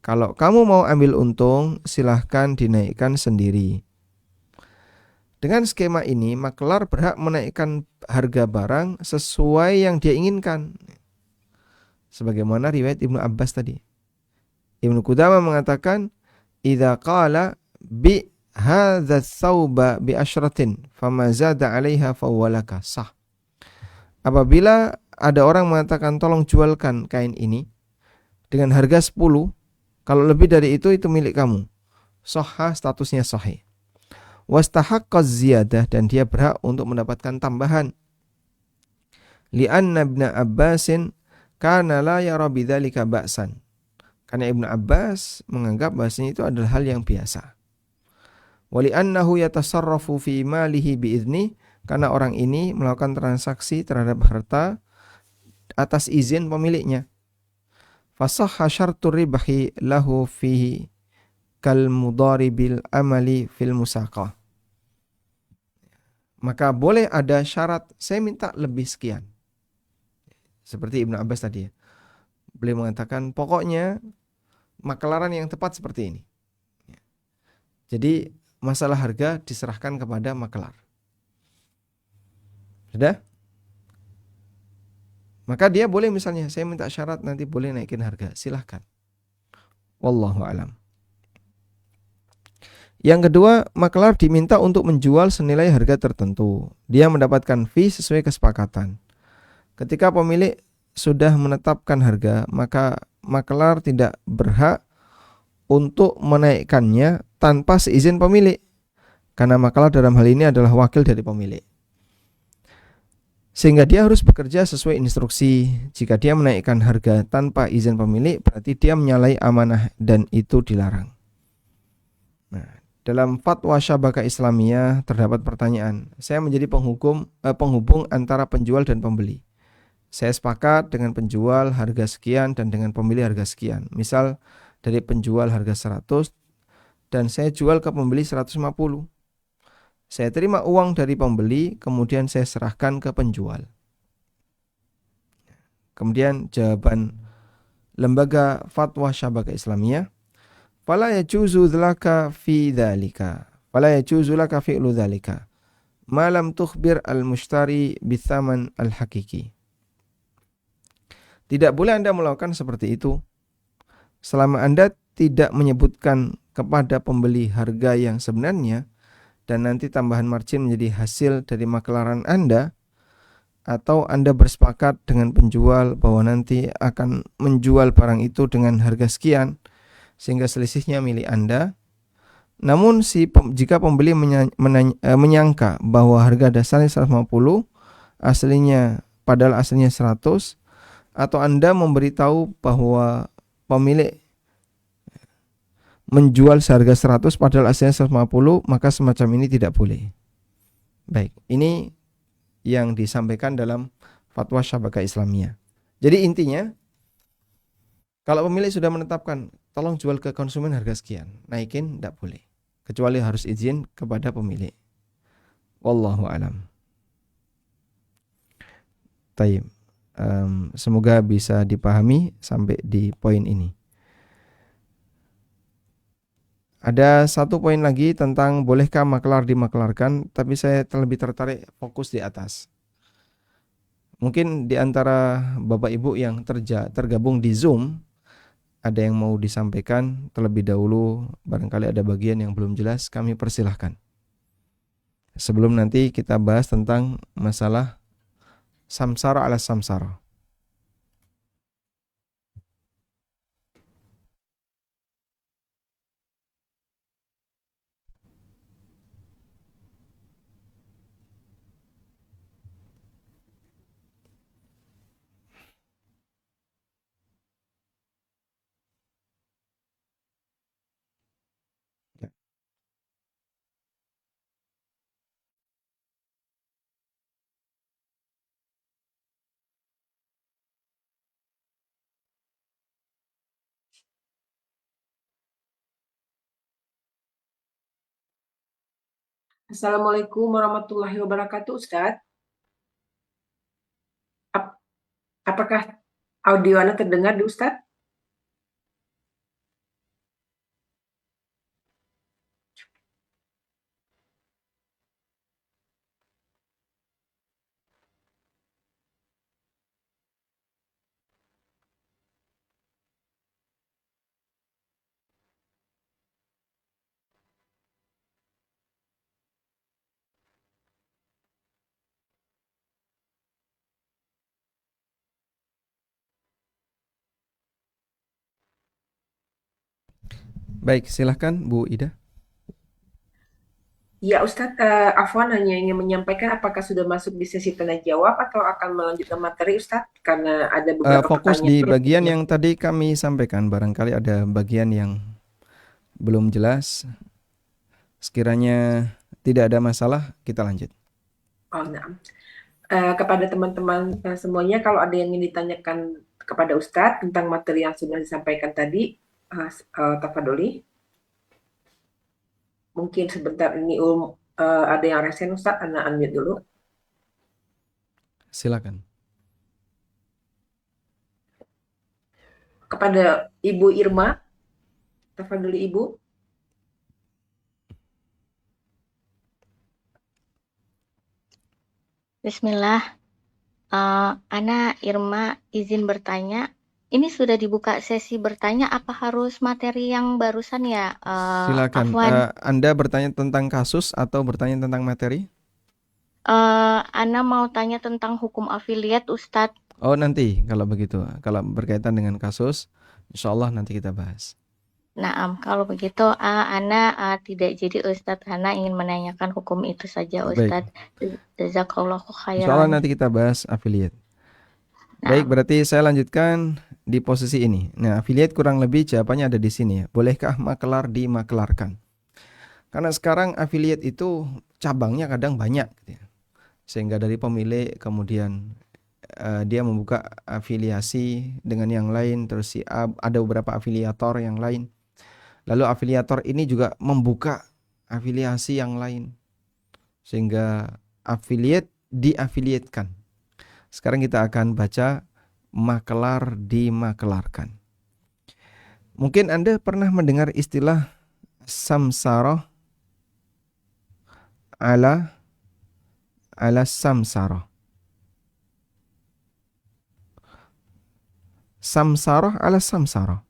Kalau kamu mau ambil untung, silahkan dinaikkan sendiri. Dengan skema ini, makelar berhak menaikkan harga barang sesuai yang dia inginkan. Sebagaimana riwayat Ibnu Abbas tadi. Ibnu Qudamah mengatakan, "Idza qala bi hadza tsauba bi asyratin fama zada 'alaiha fawwalaka." Sah. Apabila ada orang mengatakan tolong jualkan kain ini dengan harga 10, kalau lebih dari itu milik kamu. Sahha, statusnya sahih. Wastahaqqa ziyadah, dan dia berhak untuk mendapatkan tambahan. Li'anna Ibnu Abbasin kana la yara bidzalika ba'san. Karena Ibnu Abbas menganggap bahasanya itu adalah hal yang biasa. Wa li'annahu yatasarrafu fi malihi bi'idzni, karena orang ini melakukan transaksi terhadap harta atas izin pemiliknya. Fasahha syartur ribahi lahu fihi kal mudharibil amali fil musaqah. Maka boleh ada syarat, saya minta lebih sekian. Seperti Ibnu Abbas tadi ya. Beliau mengatakan pokoknya makelaran yang tepat seperti ini. Jadi masalah harga diserahkan kepada makelar. Sudah? Maka dia boleh misalnya, saya minta syarat nanti boleh naikin harga. Silahkan. Wallahu alam. Yang kedua, makelar diminta untuk menjual senilai harga tertentu. Dia mendapatkan fee sesuai kesepakatan. Ketika pemilik sudah menetapkan harga, maka makelar tidak berhak untuk menaikkannya tanpa seizin pemilik. Karena makelar dalam hal ini adalah wakil dari pemilik. Sehingga dia harus bekerja sesuai instruksi. Jika dia menaikkan harga tanpa izin pemilik, berarti dia menyalahi amanah dan itu dilarang. Nah, dalam fatwa Syabakah Islamiyah terdapat pertanyaan. Saya menjadi penghubung antara penjual dan pembeli. Saya sepakat dengan penjual harga sekian dan dengan pembeli harga sekian. Misal dari penjual harga 100 dan saya jual ke pembeli 150. Saya terima uang dari pembeli, kemudian saya serahkan ke penjual. Kemudian jawaban lembaga fatwa Syabakah Islamiyah, fala yajuzu laka fi dzalika. Fala yajuzu laka fi'lu dzalika. Ma lam tukhbir al-mushtari bithaman al-hakiki. Tidak boleh Anda melakukan seperti itu selama Anda tidak menyebutkan kepada pembeli harga yang sebenarnya dan nanti tambahan margin menjadi hasil dari makelaran Anda, atau Anda bersepakat dengan penjual bahwa nanti akan menjual barang itu dengan harga sekian sehingga selisihnya milik Anda. Namun jika pembeli menyangka bahwa harga dasarnya 150, padahal aslinya 100, atau Anda memberitahu bahwa pemilik menjual seharga 100 padahal aslinya 150, maka semacam ini tidak boleh. Baik, ini yang disampaikan dalam fatwa Syabakah Islamiyah. Jadi intinya, kalau pemilik sudah menetapkan tolong jual ke konsumen harga sekian, naikin tidak boleh, kecuali harus izin kepada pemilik. Wallahu alam. Taib. Semoga bisa dipahami sampai di poin ini. Ada satu poin lagi tentang bolehkah maklar dimaklarkan, tapi saya lebih tertarik fokus di atas. Mungkin di antara Bapak Ibu yang tergabung di Zoom, ada yang mau disampaikan terlebih dahulu, barangkali ada bagian yang belum jelas, kami persilahkan. Sebelum nanti kita bahas tentang masalah samsara ala samsara. Assalamualaikum warahmatullahi wabarakatuh, Ustadz. Apakah audio Anda terdengar di Ustadz? Baik, silahkan Bu Ida. Ya Ustadz, Afwan hanya ingin menyampaikan apakah sudah masuk di sesi tanya jawab atau akan melanjutkan materi Ustadz? Karena ada beberapa Fokus di pertanyaan yang bagian belum yang tadi kami sampaikan. Barangkali ada bagian yang belum jelas. Sekiranya tidak ada masalah, kita lanjut. Oh, nah. Kepada teman-teman semuanya, kalau ada yang ingin ditanyakan kepada Ustadz tentang materi yang sudah disampaikan tadi, tafadholi. Mungkin sebentar ini ada yang resen Ustadz, Anda unmute dulu. Silakan. Kepada Ibu Irma, tafadholi Ibu. Bismillah, Ana Irma izin bertanya. Ini sudah dibuka sesi bertanya, apa harus materi yang barusan ya, Silakan. Afwan? Anda bertanya tentang kasus atau bertanya tentang materi? Ana mau tanya tentang hukum afiliat, Ustadz. Oh, nanti kalau begitu. Kalau berkaitan dengan kasus, insya Allah nanti kita bahas. Nah, kalau begitu, Ana tidak jadi Ustadz. Ana ingin menanyakan hukum itu saja, Baik. Ustadz. Jazakallahu Insya Allah khairan. nanti kita bahas affiliate. Baik, Nah, berarti saya lanjutkan di posisi ini. Nah, affiliate kurang lebih jawabannya ada di sini ya. Bolehkah makelar dimakelarkan? Karena sekarang affiliate itu cabangnya kadang banyak gitu ya. Sehingga dari pemilik kemudian dia membuka afiliasi dengan yang lain, terus si A, ada beberapa afiliator yang lain. Lalu afiliator ini juga membuka afiliasi yang lain. Sehingga affiliate diafiliatkan. Sekarang kita akan baca makelar dimakelarkan. Mungkin Anda pernah mendengar istilah samsarah ala samsarah. Samsarah ala samsarah.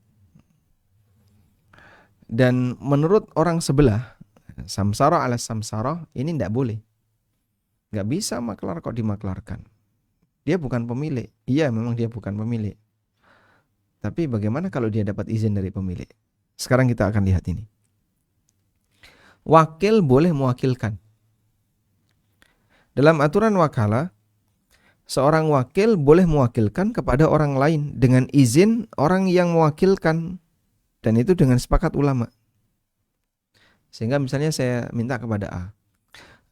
Dan menurut orang sebelah, samsarah ala samsarah ini tidak boleh. Nggak bisa maklar kok dimaklarkan. Dia bukan pemilik. Iya, memang dia bukan pemilik. Tapi bagaimana kalau dia dapat izin dari pemilik? Sekarang kita akan lihat ini. Wakil boleh mewakilkan. Dalam aturan wakalah, seorang wakil boleh mewakilkan kepada orang lain dengan izin orang yang mewakilkan, dan itu dengan sepakat ulama. Sehingga misalnya saya minta kepada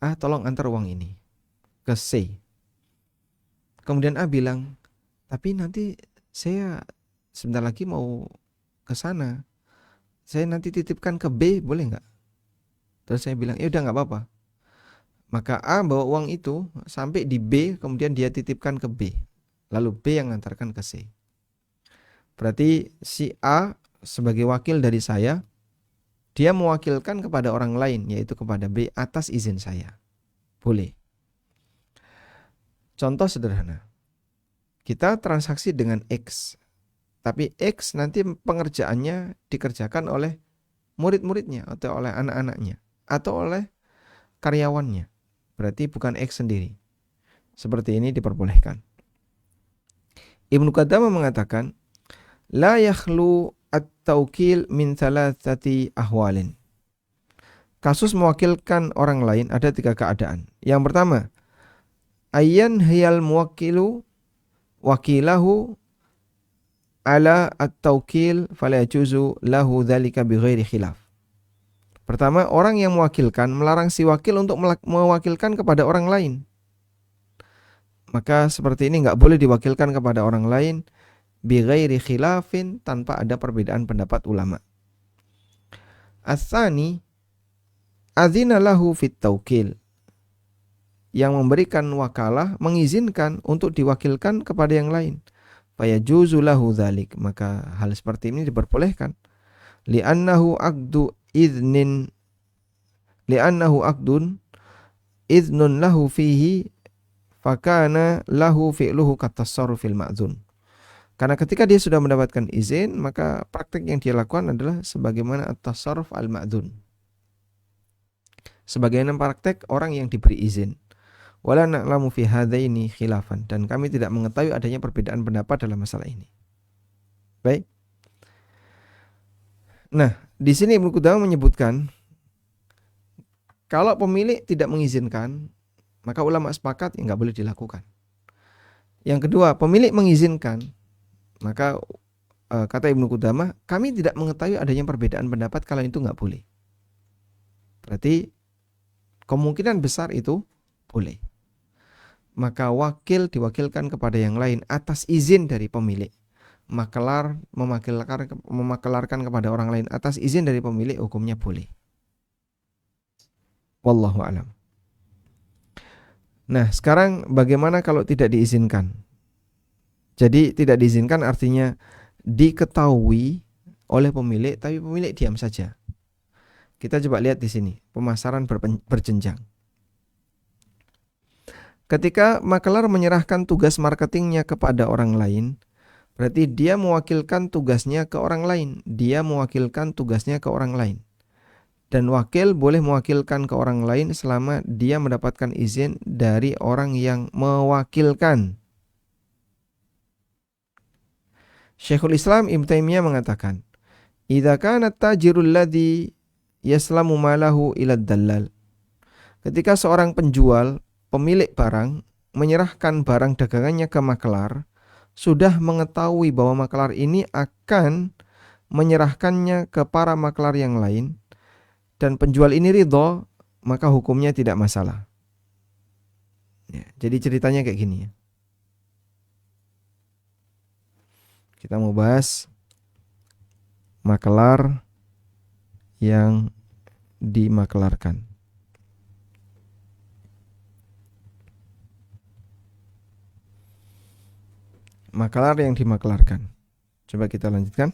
A, tolong antar uang ini ke C. Kemudian A bilang, tapi nanti saya sebentar lagi mau ke sana. Saya nanti titipkan ke B, boleh nggak? Terus saya bilang, ya udah nggak apa-apa. Maka A bawa uang itu sampai di B, kemudian dia titipkan ke B. Lalu B yang ngantarkan ke C. Berarti si A sebagai wakil dari saya, dia mewakilkan kepada orang lain, yaitu kepada B atas izin saya. Boleh. Contoh sederhana. Kita transaksi dengan X. Tapi X nanti pengerjaannya dikerjakan oleh murid-muridnya atau oleh anak-anaknya atau oleh karyawannya. Berarti bukan X sendiri. Seperti ini diperbolehkan. Ibnu Qudamah mengatakan, la yakhlu at-tawkil min thalathati ahwalin. Kasus mewakilkan orang lain ada 3 keadaan. Yang pertama, ayyan hiyal muwakkilu wakilahu ala at-tawkil fala yajuzu lahu dzalika bighairi khilaf. Pertama, orang yang mewakilkan melarang si wakil untuk mewakilkan kepada orang lain. Maka seperti ini nggak boleh diwakilkan kepada orang lain bighairi khilafin, tanpa ada perbedaan pendapat ulama. Ats-tsani adzina lahu fit tawkil. Yang memberikan wakalah mengizinkan untuk diwakilkan kepada yang lain. fayajuzu lahu dzalik, maka hal seperti ini diperbolehkan. Li'annahu aqdun idnun lahu fihi fakana lahu fi'luhu katasarrufil ma'dzun. Karena ketika dia sudah mendapatkan izin, maka praktek yang dia lakukan adalah sebagaimana at-tasarruf al-ma'dzun, sebagaimana praktek orang yang diberi izin. Wala na'lamu fi hadaini khilafan, dan kami tidak mengetahui adanya perbedaan pendapat dalam masalah ini. Baik. Nah, di sini Ibnu Qudamah menyebutkan kalau pemilik tidak mengizinkan, maka ulama sepakat nggak boleh dilakukan. Yang kedua, pemilik mengizinkan, maka kata Ibnu Qudamah, kami tidak mengetahui adanya perbedaan pendapat kalau itu nggak boleh. Berarti kemungkinan besar itu boleh. Maka wakil diwakilkan kepada yang lain atas izin dari pemilik. Makelar memakelarkan kepada orang lain atas izin dari pemilik, hukumnya boleh. Wallahu a'lam. Nah, sekarang bagaimana kalau tidak diizinkan? Jadi tidak diizinkan artinya diketahui oleh pemilik, tapi pemilik diam saja. Kita coba lihat di sini, pemasaran berjenjang. Ketika makelar menyerahkan tugas marketingnya kepada orang lain, berarti dia mewakilkan tugasnya ke orang lain. Dan wakil boleh mewakilkan ke orang lain selama dia mendapatkan izin dari orang yang mewakilkan. Syekhul Islam Ibnu Taimiyah mengatakan, "Idza kana at-tajirul ladzi yaslamu malahu ila ad-dallal." Ketika seorang penjual, pemilik barang, menyerahkan barang dagangannya ke makelar, sudah mengetahui bahwa makelar ini akan menyerahkannya ke para makelar yang lain, dan penjual ini ridho, maka hukumnya tidak masalah. Ya, jadi ceritanya kayak gini ya. Kita mau bahas makelar yang dimakelarkan. Makelar yang dimakelarkan. Coba kita lanjutkan.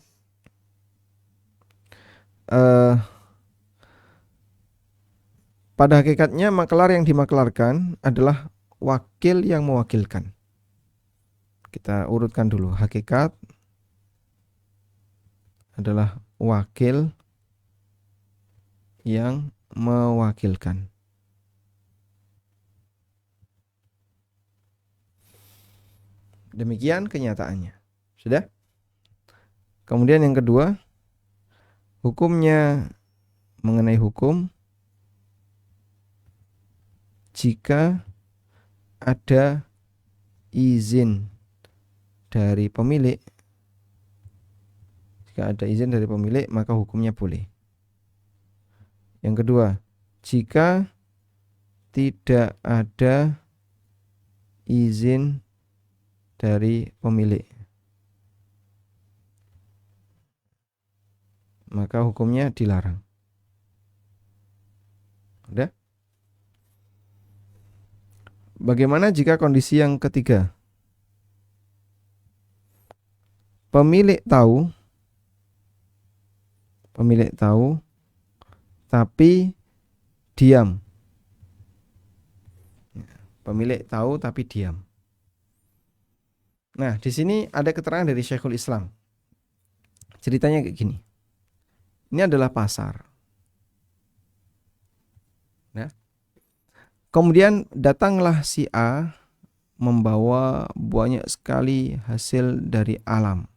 Pada hakikatnya makelar yang dimakelarkan adalah wakil yang mewakilkan. Kita urutkan dulu. Hakikat adalah wakil yang mewakilkan. Demikian kenyataannya. Sudah? Kemudian yang kedua, hukumnya mengenai hukum jika ada izin dari pemilik. Jika ada izin dari pemilik, maka hukumnya boleh. Yang kedua, jika tidak ada izin dari pemilik, maka hukumnya dilarang. Udah? Bagaimana jika kondisi yang ketiga? Pemilik tahu, tapi diam. Pemilik tahu tapi diam. Nah, di sini ada keterangan dari Syekhul Islam. Ceritanya kayak gini. Ini adalah pasar. Nah, kemudian datanglah si A membawa banyak sekali hasil dari alam.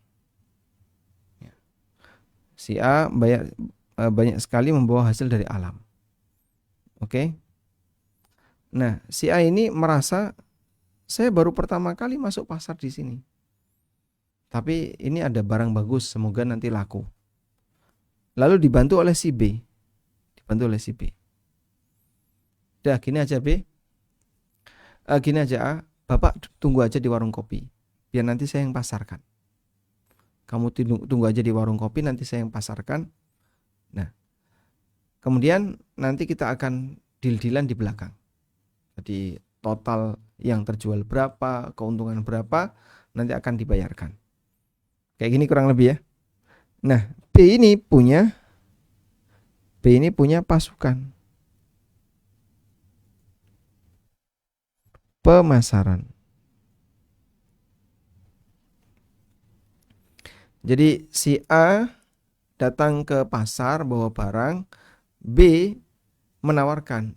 Si A banyak sekali membawa hasil dari alam. Oke? Nah, si A ini merasa, saya baru pertama kali masuk pasar di sini. Tapi ini ada barang bagus, semoga nanti laku. Lalu dibantu oleh si B. Dah, gini aja B. Gini aja A, Bapak tunggu aja di warung kopi. Biar nanti saya yang pasarkan. Kamu tunggu aja di warung kopi, nanti saya yang pasarkan. Nah, kemudian nanti kita akan deal-dealan di belakang. Jadi total yang terjual berapa, keuntungan berapa, nanti akan dibayarkan. Kayak gini kurang lebih ya. Nah, B ini punya pasukan pemasaran. Jadi si A datang ke pasar bawa barang, B menawarkan,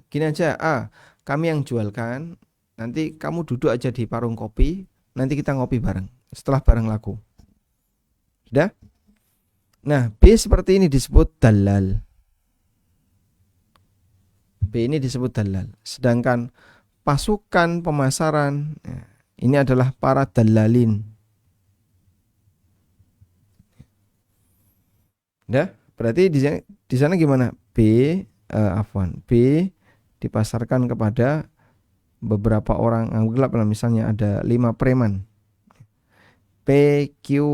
gini aja, A, kami yang jualkan, nanti kamu duduk aja di warung kopi, nanti kita ngopi bareng setelah barang laku. Sudah? Nah, B seperti ini disebut dalal. B ini disebut dalal. Sedangkan pasukan pemasaran, ini adalah para dalalin. Udah? Berarti di sana gimana? B dipasarkan kepada beberapa orang. Anggaplah misalnya ada 5 preman. P, Q,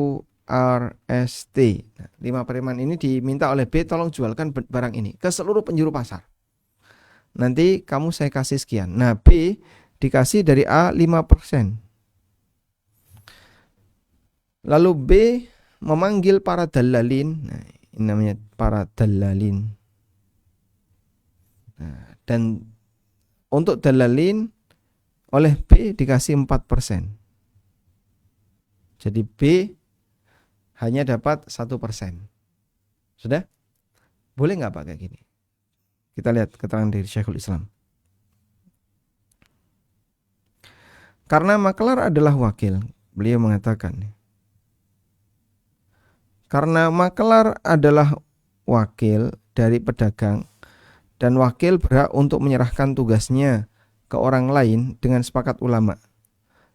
R, S, T. Nah, 5 preman ini diminta oleh B, tolong jualkan barang ini ke seluruh penjuru pasar. Nanti kamu saya kasih sekian. Nah, B dikasih dari A 5%. Lalu B memanggil para dalalin. Nah, ini namanya para dalalin. Nah, dan untuk dalalin oleh B dikasih 4%. Jadi B hanya dapat 1%. Sudah? Boleh nggak Pak kayak gini? Kita lihat keterangan dari Syekhul Islam. Karena maklar adalah wakil, beliau mengatakan, karena maklar adalah wakil dari pedagang dan wakil berhak untuk menyerahkan tugasnya ke orang lain dengan sepakat ulama.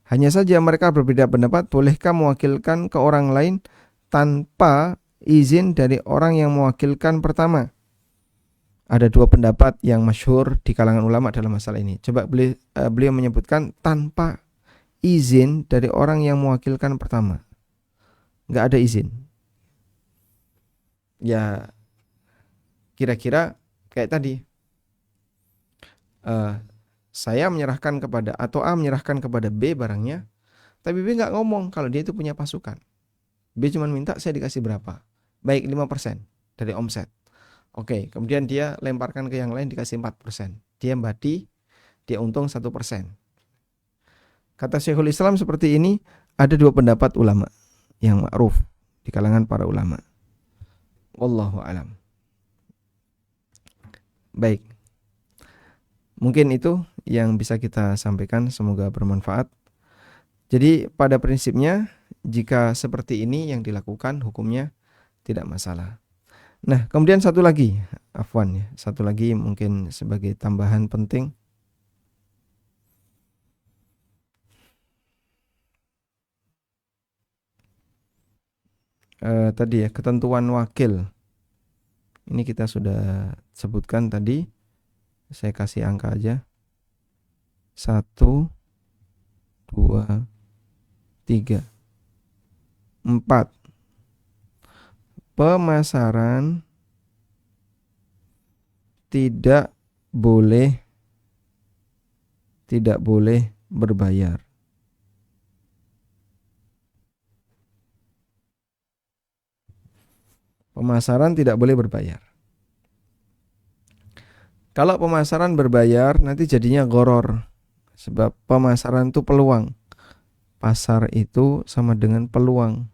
Hanya saja mereka berbeda pendapat, bolehkah mewakilkan ke orang lain tanpa izin dari orang yang mewakilkan pertama? Ada 2 pendapat yang masyhur di kalangan ulama dalam masalah ini. Coba beliau menyebutkan tanpa izin dari orang yang mewakilkan pertama. Nggak ada izin. Ya kira-kira kayak tadi. Saya menyerahkan kepada, atau A menyerahkan kepada B barangnya, tapi B nggak ngomong kalau dia itu punya pasukan. B cuma minta saya dikasih berapa. Baik 5% dari omset. Oke, kemudian dia lemparkan ke yang lain dikasih 4%. Dia badi, dia untung 1%. Kata Syekhul Islam seperti ini, ada 2 pendapat ulama yang ma'ruf di kalangan para ulama. Wallahu alam. Baik. Mungkin itu yang bisa kita sampaikan, semoga bermanfaat. Jadi pada prinsipnya jika seperti ini yang dilakukan hukumnya tidak masalah. Nah, kemudian satu lagi mungkin sebagai tambahan penting. Tadi ya, ketentuan wakil. Ini kita sudah sebutkan tadi. Saya kasih angka aja. 1, 2, 3, 4. Pemasaran tidak boleh berbayar. Pemasaran tidak boleh berbayar. Kalau pemasaran berbayar nanti jadinya gharar. Sebab pemasaran itu peluang. Pasar itu sama dengan peluang.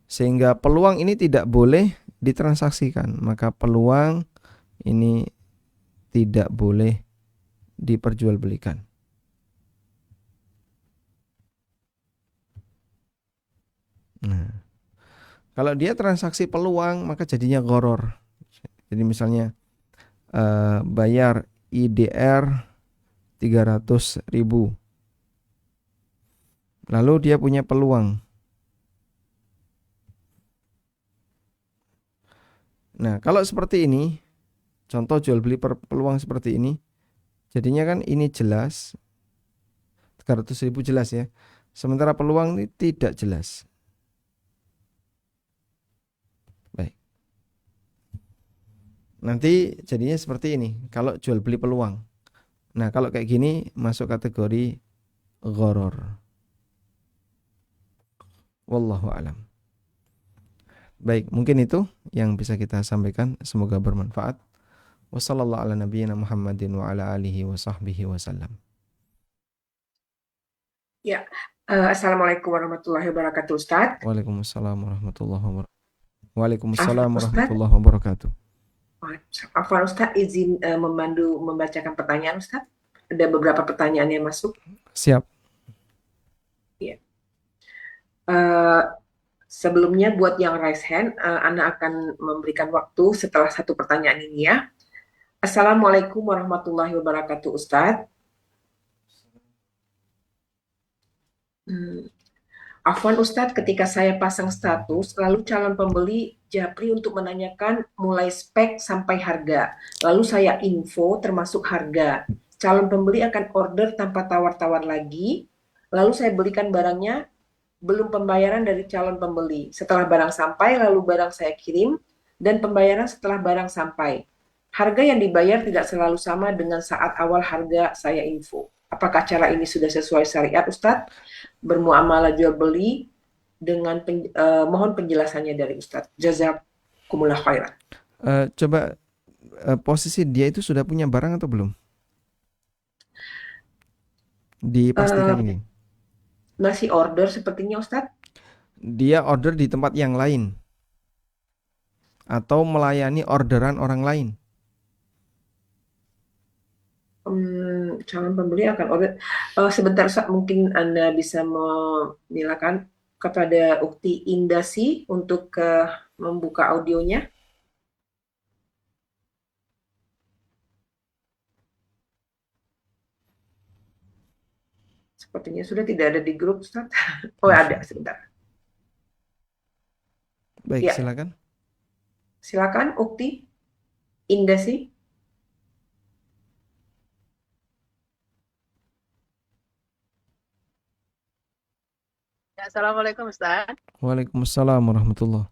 Sehingga peluang ini tidak boleh ditransaksikan. Maka peluang ini tidak boleh diperjualbelikan. Nah, kalau dia transaksi peluang maka jadinya gharar. Jadi misalnya bayar IDR 300.000. Lalu dia punya peluang. Nah, kalau seperti ini, contoh jual beli peluang seperti ini, jadinya kan ini jelas, 300.000 jelas ya. Sementara peluang ini tidak jelas. Baik. Nanti jadinya seperti ini, kalau jual beli peluang. Nah, kalau kayak gini masuk kategori gharar. Wallahu alam. Baik, mungkin itu yang bisa kita sampaikan. Semoga bermanfaat. Wassallallahu ala nabiyyina Muhammadin wa ala alihi wa sahbihi wasallam. Ya, Assalamualaikum warahmatullahi wabarakatuh, Ustadz. Waalaikumsalam warahmatullahi wabarakatuh. Waalaikumsalam Afwan, Ustadz. warahmatullahi wabarakatuh. Afwan, Ustadz, izin membacakan pertanyaan, Ustadz. Ada beberapa pertanyaan yang masuk. Siap. Sebelumnya buat yang raise hand, Ana akan memberikan waktu setelah satu pertanyaan ini ya. Assalamualaikum warahmatullahi wabarakatuh, Ustadz. Afwan Ustadz, ketika saya pasang status, lalu calon pembeli japri untuk menanyakan mulai spek sampai harga. Lalu saya info termasuk harga. Calon pembeli akan order tanpa tawar-tawar lagi. Lalu saya belikan barangnya, belum pembayaran dari calon pembeli. Setelah barang sampai, lalu barang saya kirim, dan pembayaran setelah barang sampai. Harga yang dibayar tidak selalu sama dengan saat awal harga saya info. Apakah cara ini sudah sesuai syariat, Ustadz? Bermuamalah jual beli dengan mohon penjelasannya dari Ustadz. Jazakumullah khairan. Coba posisi dia itu sudah punya barang atau belum? Dipastikan ini. Masih order sepertinya, Ustadz. Dia order di tempat yang lain atau melayani orderan orang lain? Calon pembeli akan order. Sebentar, mungkin Anda bisa menilakan kepada Ukti Indasi untuk membuka audionya. Sepertinya sudah tidak ada di grup, Ustaz. Oh, ada, sebentar. Baik, Ya. silakan. Silakan Ukti Indasi. Assalamualaikum Ustaz. Waalaikumsalam warahmatullahi.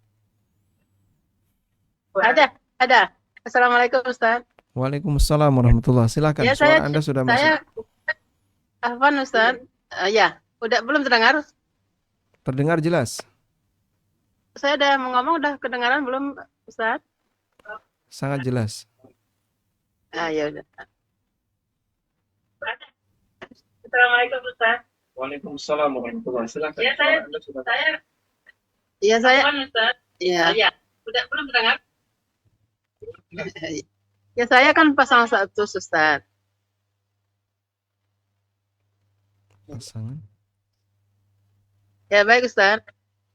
Ada. Assalamualaikum Ustaz. Waalaikumsalam warahmatullahi. Silakan. Ya, Suara Anda sudah masuk. Afwan Ustaz. Ya, udah belum terdengar? Terdengar jelas. Saya udah mau ngomong, udah kedengaran belum Ustaz? Sangat jelas. Ya udah. Assalamualaikum Ustaz. Waalaikumsalam warahmatullahi. Silakan. Ya, saya udah belum terdengar? Ya, saya kan pasang status Ustaz. Pasangan. Ya, baik Ustaz.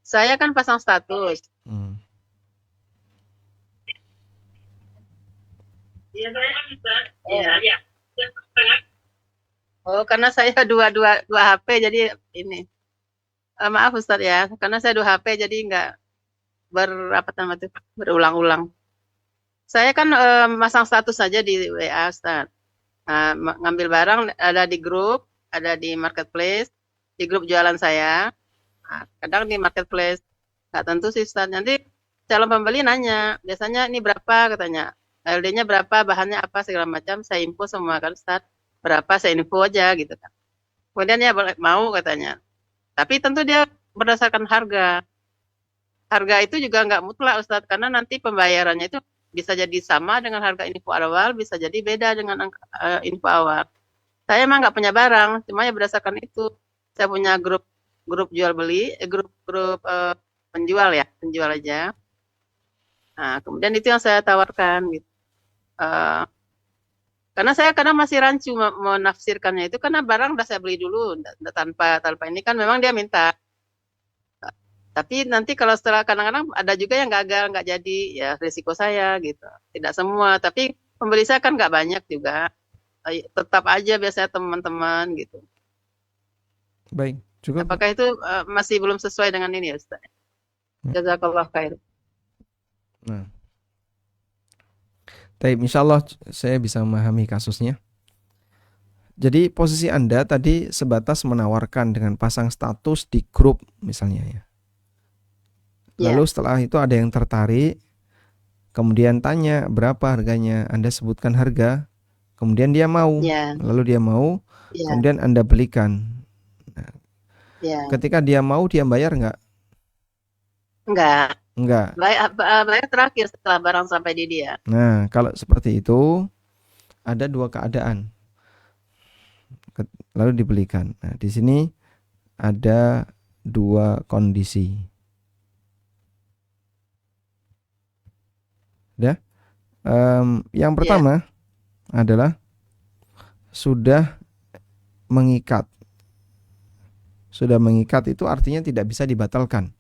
Saya kan pasang status. Iya, saya kan Ustaz. Iya. Oh, karena saya dua HP jadi ini. Maaf Ustaz ya, karena saya 2 HP jadi nggak berulang-ulang. Saya kan masang status saja di WA Ustaz. Ngambil barang ada di grup, ada di marketplace, di grup jualan saya. Kadang di marketplace. Nggak tentu sih Ustaz. Nanti calon pembeli nanya, biasanya ini berapa katanya. LD-nya berapa, bahannya apa segala macam, saya info semua kan Ustaz. Berapa saya info aja gitu kan. Kemudian ya mau katanya. Tapi tentu dia berdasarkan harga. Harga itu juga nggak mutlak Ustadz, karena nanti pembayarannya itu bisa jadi sama dengan harga info awal, bisa jadi beda dengan info awal. Saya emang nggak punya barang, cuma ya berdasarkan itu. Saya punya grup jual beli, grup penjual ya, penjual aja. Nah, kemudian itu yang saya tawarkan gitu. Karena saya kadang masih rancu menafsirkannya itu, karena barang udah saya beli dulu tanpa ini kan memang dia minta. Tapi nanti kalau setelah kadang-kadang ada juga yang gagal, nggak jadi, ya risiko saya gitu. Tidak semua, tapi pembeli saya kan nggak banyak juga. Tetap aja biasanya teman-teman gitu. Baik, cukup. Apakah itu masih belum sesuai dengan ini ya Ustaz? Jazakallah khair. Nah. Baik, insya Allah saya bisa memahami kasusnya. Jadi posisi Anda tadi sebatas menawarkan dengan pasang status di grup misalnya ya. Lalu setelah itu ada yang tertarik, kemudian tanya berapa harganya, Anda sebutkan harga, kemudian dia mau, lalu dia mau, kemudian Anda belikan. Nah, ketika dia mau, dia bayar nggak? Enggak. Enggak. Bayar terakhir setelah barang sampai di dia. Nah, kalau seperti itu ada dua keadaan. Lalu dibelikan. Nah, di sini ada dua kondisi. Ya. Yang Iya. pertama adalah sudah mengikat. Sudah mengikat itu artinya tidak bisa dibatalkan.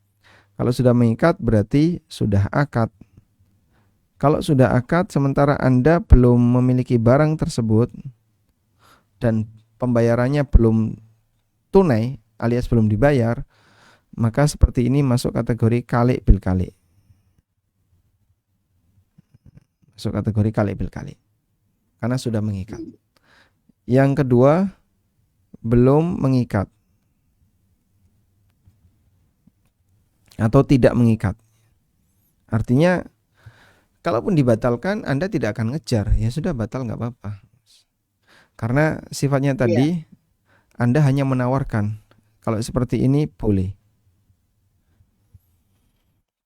Kalau sudah mengikat berarti sudah akad. Kalau sudah akad sementara Anda belum memiliki barang tersebut dan pembayarannya belum tunai alias belum dibayar, maka seperti ini masuk kategori kali bil kali. Masuk kategori kali bil kali. Karena sudah mengikat. Yang kedua, belum mengikat atau tidak mengikat. Artinya kalaupun dibatalkan Anda tidak akan ngejar, ya sudah batal nggak apa-apa. Karena sifatnya tadi Anda hanya menawarkan. Kalau seperti ini boleh.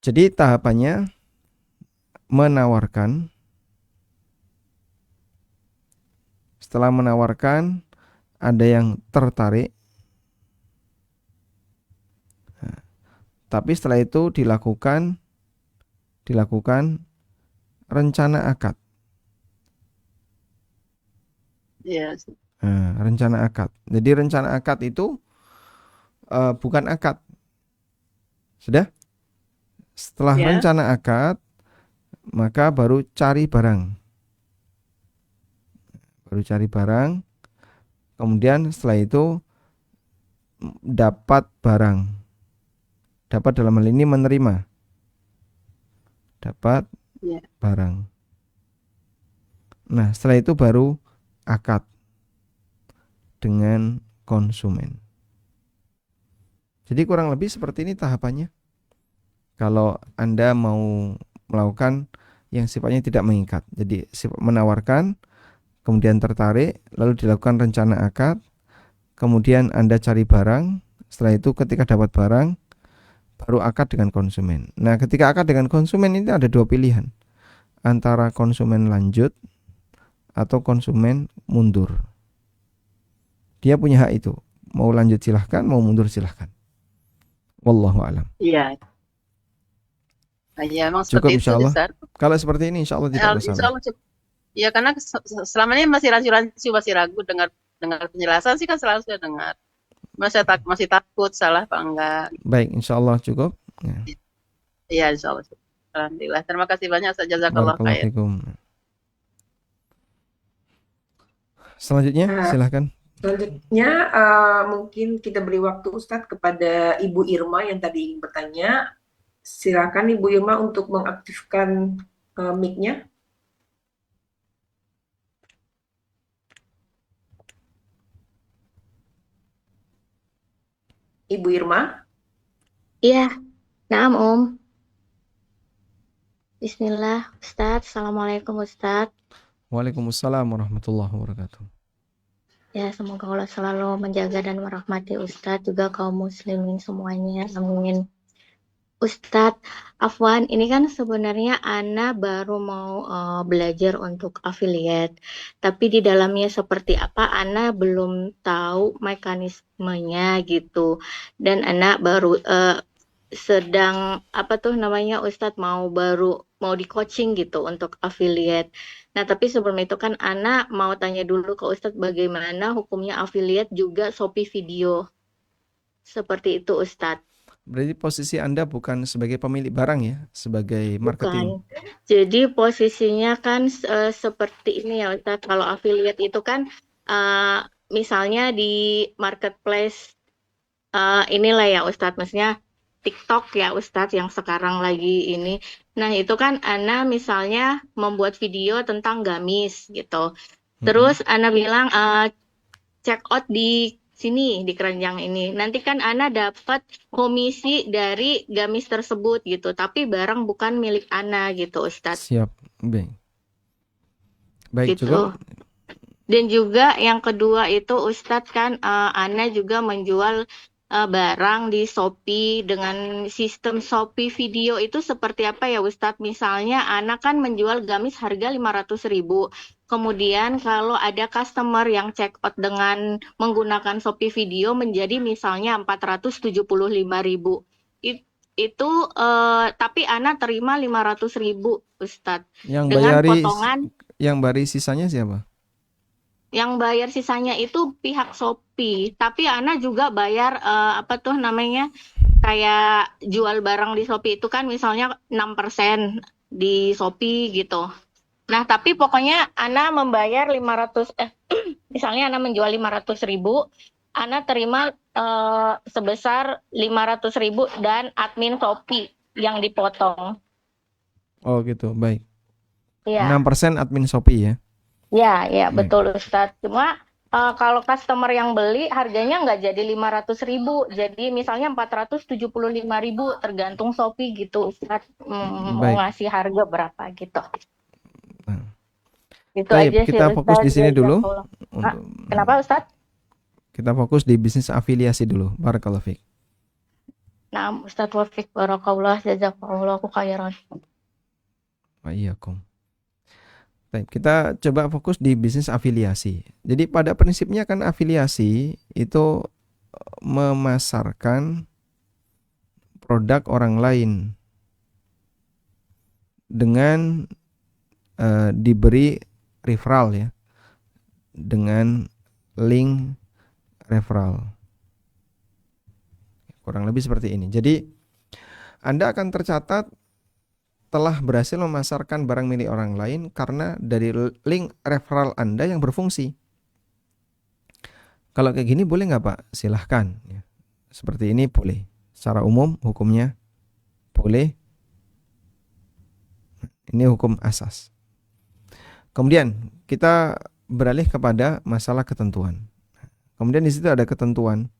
Jadi tahapannya menawarkan. Setelah menawarkan ada yang tertarik. Nah, tapi setelah itu dilakukan rencana akad. Yes. Nah, rencana akad. Jadi rencana akad itu bukan akad. Sudah? Setelah Ya. rencana akad, maka baru cari barang. Baru cari barang. Kemudian setelah itu dapat barang. Dapat dalam hal ini menerima. Dapat barang. Nah, setelah itu baru akad dengan konsumen. Jadi kurang lebih seperti ini tahapannya. Kalau Anda mau melakukan yang sifatnya tidak mengikat. Jadi menawarkan, kemudian tertarik, lalu dilakukan rencana akad, kemudian Anda cari barang, setelah itu ketika dapat barang, baru akad dengan konsumen. Nah, ketika akad dengan konsumen ini ada dua pilihan. Antara konsumen lanjut atau konsumen mundur. Dia punya hak itu. Mau lanjut silahkan, mau mundur silahkan. Wallahu a'lam. Iya. Ya, emang Cukup seperti itu, insyaallah. Ustaz. Kalau seperti ini insyaallah tidak ada Insya salah. Allah cukup. Ya, karena selama ini masih ragu dengar penjelasan sih kan selalu saya dengar. Masih takut salah apa enggak. Baik, insyaallah cukup. Ya. Iya, insya Allah. Alhamdulillah. Terima kasih banyak Ustaz. Jazakallah Barakallahu khair. fikum. Selanjutnya silahkan. Selanjutnya mungkin kita beri waktu Ustadz kepada Ibu Irma yang tadi ingin bertanya. Silakan Ibu Irma untuk mengaktifkan mic-nya. Ibu Irma. Iya, naam Om. Bismillah, Ustadz. Assalamualaikum Ustadz. Waalaikumsalam warahmatullahi wabarakatuh. Ya, semoga Allah selalu menjaga dan merahmati Ustadz, juga kaum muslimin semuanya. Amin. Ustadz, Afwan, ini kan sebenarnya Ana baru mau belajar untuk affiliate, tapi di dalamnya seperti apa Ana belum tahu mekanismenya gitu. Dan Ana baru sedang Ustadz mau di coaching gitu untuk affiliate. Nah, tapi sebelum itu kan Ana mau tanya dulu ke Ustadz bagaimana hukumnya affiliate juga Shopee video. Seperti itu Ustadz. Berarti posisi Anda bukan sebagai pemilik barang ya, sebagai marketing. Bukan. Jadi posisinya kan seperti ini ya Ustadz. Kalau affiliate itu kan misalnya di marketplace inilah ya Ustadz, maksudnya TikTok ya Ustadz yang sekarang lagi ini. Nah, itu kan Ana misalnya membuat video tentang gamis gitu. Terus Ana bilang check out di sini, di keranjang ini. Nanti kan Ana dapat komisi dari gamis tersebut gitu, tapi barang bukan milik Ana gitu Ustadz. Siap. Baik, gitu. cukup. Dan juga yang kedua itu Ustadz kan Ana juga menjual barang di Shopee dengan sistem Shopee video itu seperti apa ya Ustadz? Misalnya anak kan menjual gamis harga 500.000. Kemudian kalau ada customer yang check out dengan menggunakan Shopee video menjadi misalnya 475.000. Itu tapi Ana terima 500.000 Ustadz. Yang Dengan bayari potongan sisanya siapa? yang bayar sisanya itu pihak Shopee, tapi Ana juga bayar apa tuh namanya kayak jual barang di Shopee itu kan misalnya 6% di Shopee gitu. Nah, tapi pokoknya Ana membayar 500 misalnya Ana menjual 500.000, Ana terima sebesar 500.000 dan admin Shopee yang dipotong. Oh gitu, baik. Ya. 6% admin Shopee ya. Ya, Baik. betul Ustadz. Cuma kalau customer yang beli harganya nggak jadi 500.000, jadi misalnya 475.000 tergantung Shopee gitu Ustadz. Mau Baik. ngasih harga berapa gitu. Nah, Itu baik, aja sih kita fokus di Ustadz. sini dulu. Kenapa Ustadz? Kita fokus di bisnis afiliasi dulu. Barakallahu fiik. Nah, Ustadz Wafiq barakallah jazakallahu khairan. Wa iyyakum. Baik, kita coba fokus di bisnis afiliasi. Jadi pada prinsipnya kan afiliasi itu memasarkan produk orang lain dengan diberi referral ya, dengan link referral. Kurang lebih seperti ini. Jadi Anda akan tercatat telah berhasil memasarkan barang milik orang lain karena dari link referral Anda yang berfungsi. Kalau kayak gini boleh nggak Pak? Silahkan. Seperti ini boleh. Secara umum hukumnya boleh. Ini hukum asas. Kemudian kita beralih kepada masalah ketentuan. Kemudian di situ ada ketentuan.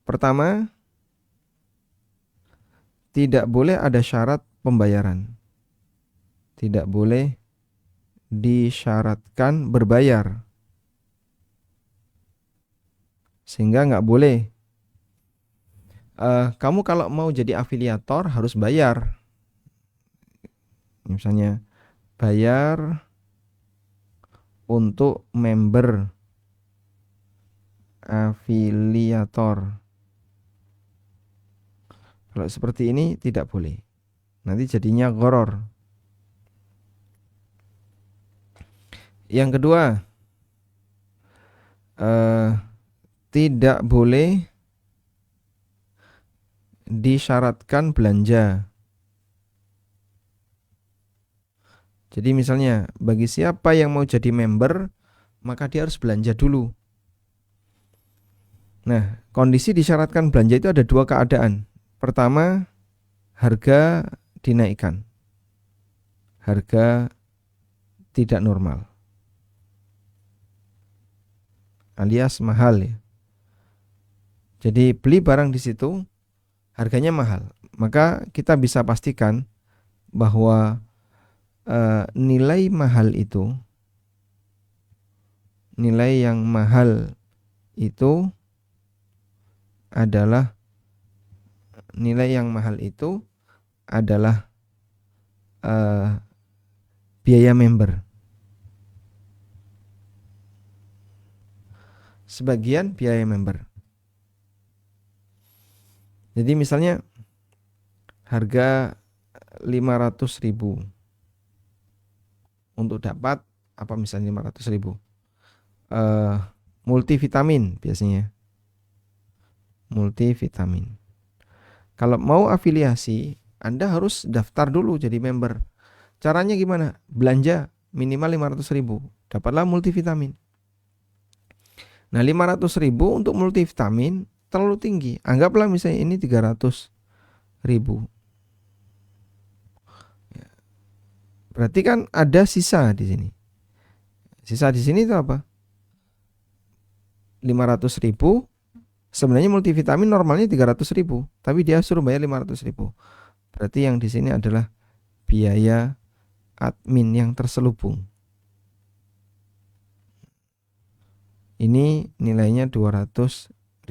Pertama, tidak boleh ada syarat pembayaran. Tidak boleh disyaratkan berbayar. Sehingga nggak boleh. Kamu kalau mau jadi afiliator harus bayar. Misalnya bayar untuk member afiliator. Kalau seperti ini tidak boleh. Nanti jadinya gharar. Yang kedua, tidak boleh disyaratkan belanja. Jadi misalnya bagi siapa yang mau jadi member, maka dia harus belanja dulu. Nah, kondisi disyaratkan belanja itu ada dua keadaan. Pertama, harga dinaikkan. Harga tidak normal. Alias mahal ya. Jadi beli barang di situ harganya mahal. Maka kita bisa pastikan bahwa nilai mahal itu, nilai yang mahal itu adalah biaya member. Sebagian biaya member. Jadi misalnya harga 500.000 untuk dapat apa misalnya 500.000 multivitamin biasanya. Multivitamin. Kalau mau afiliasi, Anda harus daftar dulu jadi member. Caranya gimana? Belanja minimal 500.000, dapatlah multivitamin. Nah, 500.000 untuk multivitamin terlalu tinggi. Anggaplah misalnya ini 300.000. Berarti kan ada sisa di sini. Sisa di sini itu apa? 500.000. Sebenarnya multivitamin normalnya 300.000, tapi dia suruh bayar 500.000. Berarti yang di sini adalah biaya admin yang terselubung. Ini nilainya 250.000.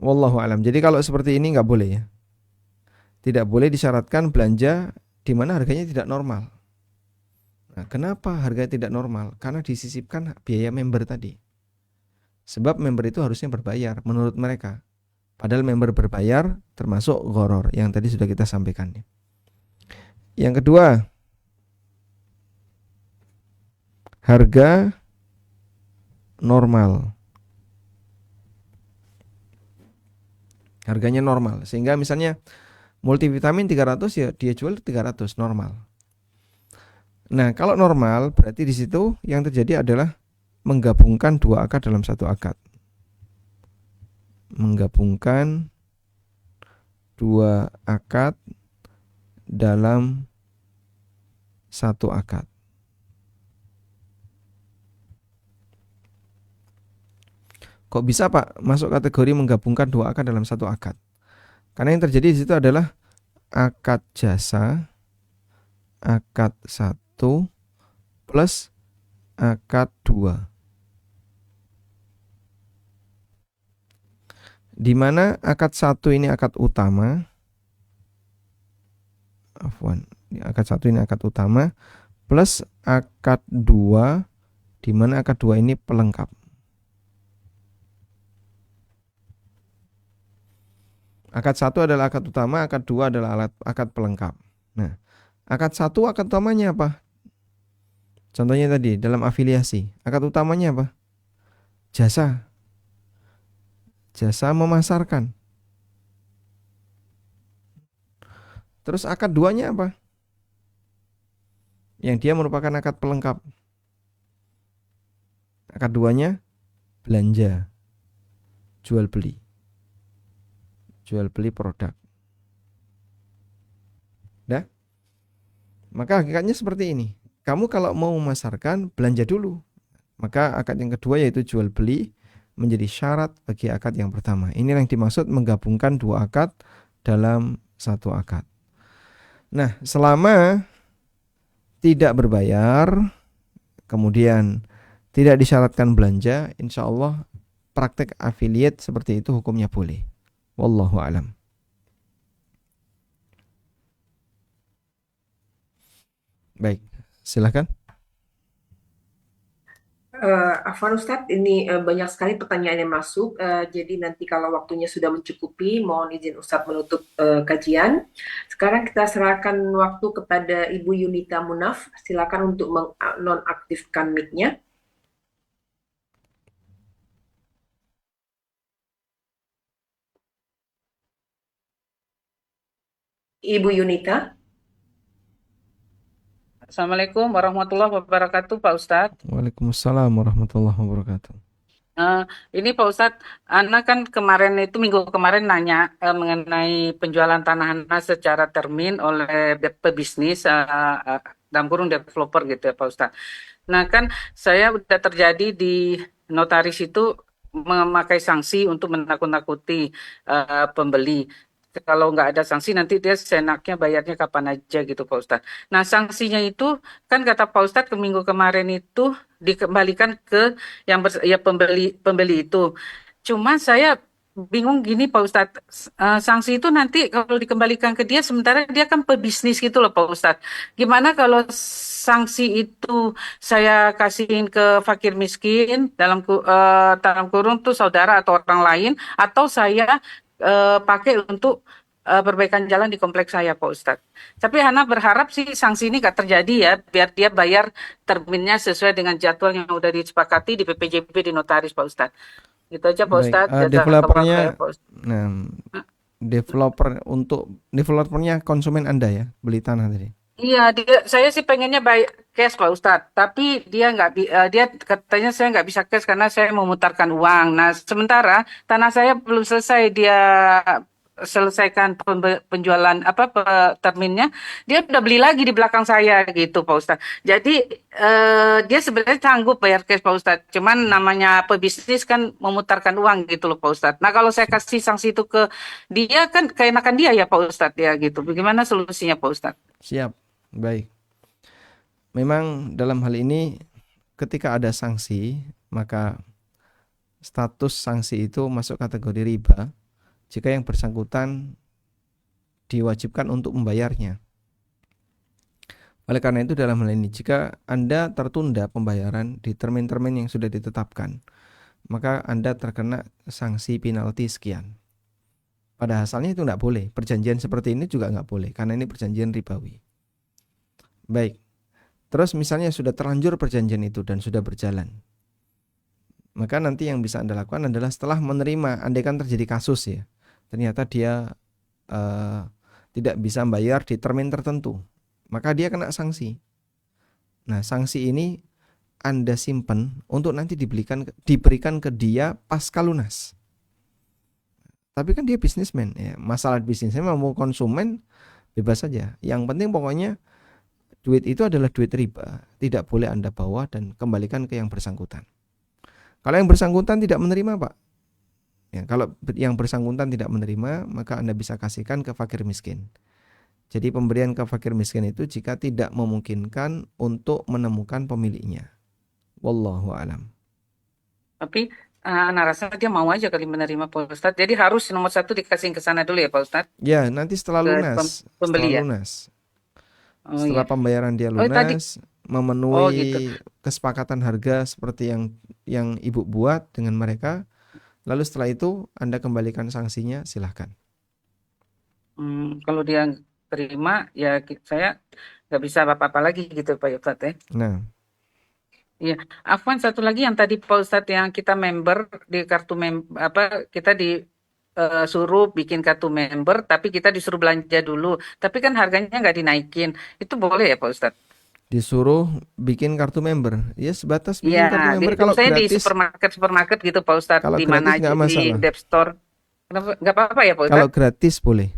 Wallahu alam. Jadi kalau seperti ini nggak boleh ya. Tidak boleh disyaratkan belanja di mana harganya tidak normal. Nah, kenapa harganya tidak normal? Karena disisipkan biaya member tadi. Sebab member itu harusnya berbayar menurut mereka. Padahal member berbayar termasuk gharar yang tadi sudah kita sampaikan. Yang kedua, harga normal. Harganya normal. Sehingga misalnya multivitamin 300 ya dia jual 300 normal. Nah, kalau normal berarti di situ yang terjadi adalah menggabungkan dua akad dalam satu akad. Menggabungkan dua akad dalam satu akad. Kok bisa Pak masuk kategori menggabungkan dua akad dalam satu akad? Karena yang terjadi di situ adalah akad jasa, akad 1 plus akad 2. Di mana akad 1 ini akad utama. Akad 1 ini akad utama plus akad 2 di mana akad 2 ini pelengkap. Akad 1 adalah akad utama, akad 2 adalah akad pelengkap. Nah, akad 1 akad utamanya apa? Contohnya tadi dalam afiliasi, akad utamanya apa? Jasa. Jasa memasarkan. Terus akad 2-nya apa? Yang dia merupakan akad pelengkap. Akad 2-nya belanja. Jual beli. Jual beli produk. Dah? Maka hakikatnya seperti ini. Kamu kalau mau memasarkan, belanja dulu. Maka akad yang kedua yaitu jual beli menjadi syarat bagi akad yang pertama. Inilah yang dimaksud menggabungkan dua akad dalam satu akad. Nah, selama tidak berbayar, kemudian tidak disyaratkan belanja, insya Allah praktek affiliate seperti itu hukumnya boleh. Wallahu alam. Baik, silakan. Afwan Ustadz, ini banyak sekali pertanyaan yang masuk. Jadi nanti kalau waktunya sudah mencukupi, mohon izin Ustadz menutup kajian. Sekarang kita serahkan waktu kepada Ibu Yunita Munaf. Silakan untuk menonaktifkan mic-nya. Ibu Yunita. Assalamualaikum warahmatullahi wabarakatuh, Pak Ustadz. Waalaikumsalam warahmatullahi wabarakatuh. Ini Pak Ustadz, Ana kan minggu kemarin nanya mengenai penjualan tanah Ana secara termin oleh pebisnis, dalam kurung developer gitu ya Pak Ustadz. Nah kan saya udah terjadi di notaris itu memakai sanksi untuk menakut-nakuti pembeli. Kalau nggak ada sanksi nanti dia seenaknya bayarnya kapan aja gitu Pak Ustadz. Nah sanksinya itu kan kata Pak Ustadz ke minggu kemarin itu dikembalikan ke yang pembeli itu. Cuma saya bingung gini Pak Ustadz, sanksi itu nanti kalau dikembalikan ke dia sementara dia kan pebisnis gitu loh Pak Ustadz. Gimana kalau sanksi itu saya kasihin ke fakir miskin dalam kurung tuh saudara atau orang lain, atau saya pakai untuk perbaikan jalan di kompleks saya Pak Ustadz. Tapi Hana berharap sih sanksi ini gak terjadi ya, biar dia bayar terminnya sesuai dengan jadwal yang udah disepakati di PPJP di notaris Pak Ustadz. Gitu aja Pak Ustadz. Developernya, developernya konsumen Anda ya, beli tanah tadi. Iya, saya sih pengennya cash Pak Ustadz, tapi dia dia katanya saya nggak bisa cash karena saya memutarkan uang. Nah, sementara tanah saya belum selesai dia selesaikan penjualan terminnya, dia udah beli lagi di belakang saya gitu Pak Ustadz. Jadi dia sebenarnya sanggup bayar cash Pak Ustadz, cuman namanya pebisnis kan memutarkan uang gitu loh Pak Ustadz. Nah kalau saya kasih sanksi itu ke dia kan keenakan dia ya Pak Ustadz ya gitu. Bagaimana solusinya Pak Ustadz? Siap, baik. Memang dalam hal ini ketika ada sanksi maka status sanksi itu masuk kategori riba jika yang bersangkutan diwajibkan untuk membayarnya. Oleh karena itu dalam hal ini, jika Anda tertunda pembayaran di termin-termin yang sudah ditetapkan, maka Anda terkena sanksi penalti sekian. Pada asalnya itu tidak boleh. Perjanjian seperti ini juga nggak boleh, karena ini perjanjian ribawi. Baik. Terus misalnya sudah terlanjur perjanjian itu dan sudah berjalan, maka nanti yang bisa Anda lakukan adalah setelah menerima, andai kan terjadi kasus ya, ternyata dia tidak bisa bayar di termin tertentu, maka dia kena sanksi. Nah, sanksi ini Anda simpan untuk nanti diberikan ke dia pasca lunas. Tapi kan dia bisnismen ya. Masalah bisnisnya mau konsumen bebas saja. Yang penting pokoknya duit itu adalah duit riba, tidak boleh Anda bawa dan kembalikan ke yang bersangkutan. Kalau yang bersangkutan tidak menerima, Pak, ya, kalau yang bersangkutan tidak menerima, maka Anda bisa kasihkan ke fakir miskin. Jadi pemberian ke fakir miskin itu jika tidak memungkinkan untuk menemukan pemiliknya. Wallahu alam. Tapi anak rasa dia mau aja kali menerima Pak Ustadz. Jadi harus nomor 1 dikasih ke sana dulu ya Pak Ustadz, Ya, nanti setelah ke lunas, pembeli ya. Oh setelah iya. pembayaran dia Oh tadi. lunas, Oh memenuhi gitu. kesepakatan harga seperti yang Ibu buat dengan mereka, lalu setelah itu Anda kembalikan sanksinya, silahkan. Kalau dia terima ya saya nggak bisa apa-apa lagi gitu Pak Ustadz ya. Nah, Iya, Afwan satu lagi yang tadi Pak Ustadz yang kita member di kartu kita suruh bikin kartu member tapi kita disuruh belanja dulu. Tapi kan harganya nggak dinaikin. Itu boleh ya Pak Ustadz? disuruh bikin kartu member, ya sebatas bikin Iya, kartu member. Kalau saya di gratis, supermarket gitu Pak Ustadz, kalau di mana gratis nggak aja di masalah. Dep Store. Kenapa nggak apa-apa ya Pak Kalau Ustadz? gratis boleh.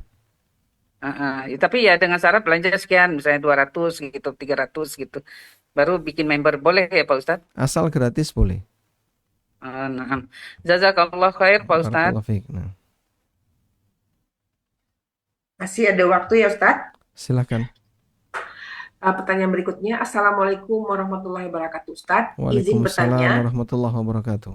Tapi ya dengan syarat belanja sekian, misalnya 200 gitu, 300 gitu. Baru bikin member boleh ya Pak Ustadz? Asal gratis boleh. Nah, jazakallah khair Pak Ustadz. Barakallahu fiik. Nah, Masih ada waktu ya Ustadz? silakan. Pertanyaan berikutnya, Assalamualaikum warahmatullahi wabarakatuh Ustadz. Izin Waalaikumsalam bertanya, warahmatullahi wabarakatuh.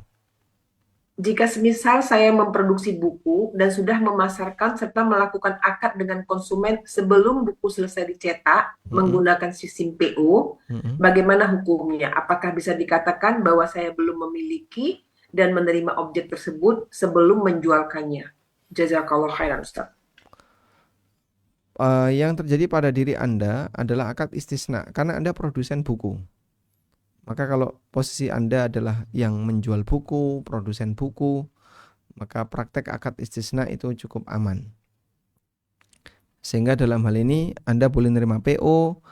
jika semisal saya memproduksi buku dan sudah memasarkan serta melakukan akad dengan konsumen sebelum buku selesai dicetak menggunakan sistem PO, bagaimana hukumnya? Apakah bisa dikatakan bahwa saya belum memiliki dan menerima objek tersebut sebelum menjualkannya? Jazakallah khairan Ustaz. Yang terjadi pada diri Anda adalah akad istisna karena Anda produsen buku. Maka kalau posisi Anda adalah yang menjual buku, produsen buku, maka praktek akad istisna itu cukup aman. Sehingga dalam hal ini Anda boleh menerima PO,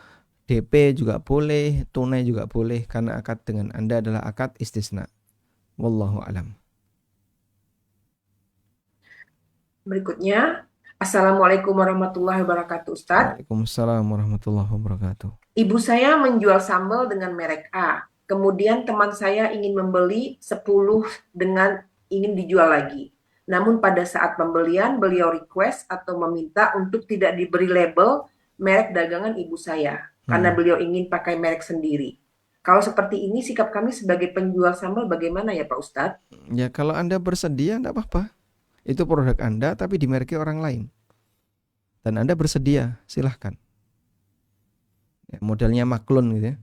DP juga boleh, tunai juga boleh, karena akad dengan Anda adalah akad istisna. Wallahu alam. Berikutnya, Assalamualaikum warahmatullahi wabarakatuh Ustadz. Waalaikumsalam warahmatullahi wabarakatuh. Ibu saya menjual sambal dengan merek A. Kemudian teman saya ingin membeli 10 dengan ingin dijual lagi. Namun pada saat pembelian beliau request atau meminta untuk tidak diberi label merek dagangan ibu saya. Karena beliau ingin pakai merek sendiri. Kalau seperti ini sikap kami sebagai penjual sambal bagaimana ya Pak Ustadz? Ya kalau Anda bersedia enggak apa-apa. Itu produk Anda tapi dimerki orang lain. Dan Anda bersedia, silahkan. Ya, modelnya maklun gitu ya.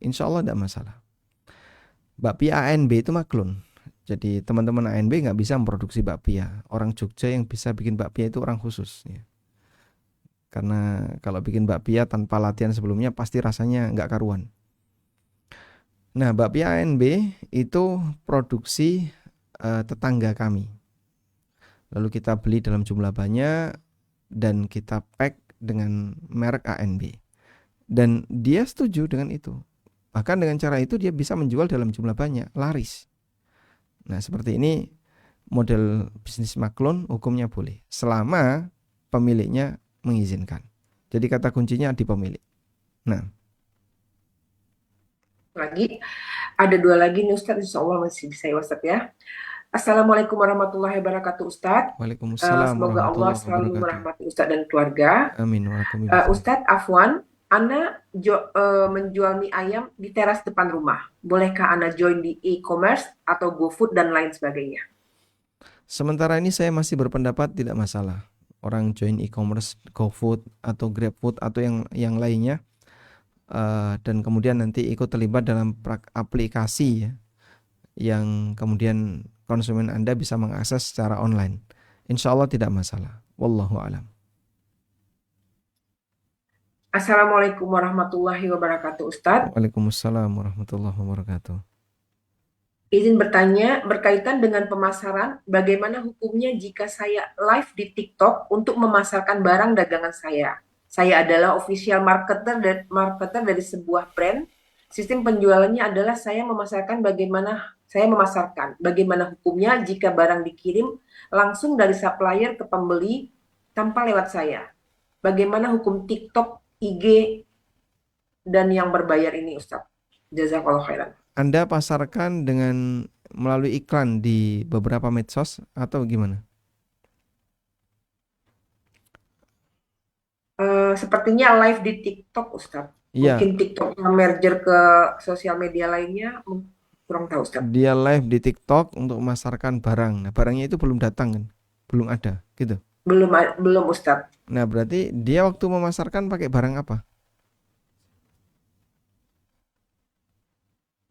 Insya Allah tidak masalah. Bakpia ANB itu maklun. Jadi teman-teman ANB nggak bisa memproduksi bakpia. Orang Jogja yang bisa bikin bakpia itu orang khusus. Ya. Karena kalau bikin bakpia tanpa latihan sebelumnya pasti rasanya nggak karuan. Nah, bakpia ANB itu produksi tetangga kami. Lalu kita beli dalam jumlah banyak dan kita pack dengan merek ANB. Dan dia setuju dengan itu. Bahkan dengan cara itu dia bisa menjual dalam jumlah banyak, laris. Nah, seperti ini model bisnis maklun hukumnya boleh. Selama pemiliknya mengizinkan. Jadi kata kuncinya di pemilik. Nah. Ada 2 lagi nih Ustadz, insya Allah masih bisa ya Ustadz ya. Assalamualaikum warahmatullahi wabarakatuh Ustadz. Waalaikumsalam Semoga Allah selalu merahmati Ustadz dan keluarga. Amin. Ustadz Afwan, Ana menjual mie ayam di teras depan rumah. Bolehkah Ana join di e-commerce atau GoFood dan lain sebagainya? Sementara ini saya masih berpendapat tidak masalah. Orang join e-commerce, GoFood atau GrabFood atau yang lainnya, dan kemudian nanti ikut terlibat dalam aplikasi ya, yang kemudian konsumen Anda bisa mengakses secara online. Insya Allah tidak masalah. Wallahu alam. Assalamualaikum warahmatullahi wabarakatuh, Ustadz. Waalaikumsalam warahmatullahi wabarakatuh. Izin bertanya, berkaitan dengan pemasaran, bagaimana hukumnya jika saya live di TikTok untuk memasarkan barang dagangan saya? Saya adalah official marketer dari sebuah brand. Sistem penjualannya adalah saya memasarkan bagaimana hukumnya jika barang dikirim langsung dari supplier ke pembeli tanpa lewat saya. Bagaimana hukum TikTok, IG, dan yang berbayar ini, Ustaz? Jazakallah khairan. Anda pasarkan dengan melalui iklan di beberapa medsos atau gimana? Sepertinya live di TikTok, Ustaz. Iya, Mungkin TikTok merger ke sosial media lainnya, kurang tahu, Ustaz. dia live di TikTok untuk memasarkan barang. Nah, barangnya itu belum datang kan? Belum ada, gitu. Belum, Ustaz. Nah, berarti dia waktu memasarkan pakai barang apa?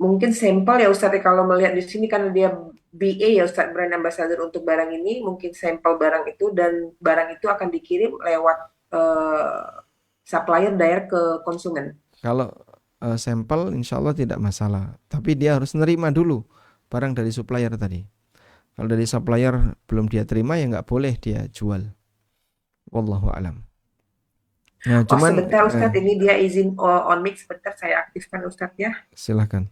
Mungkin sampel ya, Ustaz, ya, kalau melihat di sini karena dia BA ya, Ustaz, brand ambassador untuk barang ini, mungkin sampel barang itu dan barang itu akan dikirim lewat supplier direct ke konsumen. Kalau sampel insya Allah tidak masalah. Tapi dia harus nerima dulu barang dari supplier tadi. Kalau dari supplier belum dia terima ya nggak boleh dia jual. Wallahu alam. Nah, cuman Sebentar, Ustaz, ini dia izin on mic, sebentar saya aktifkan, Ustaz, ya. silahkan.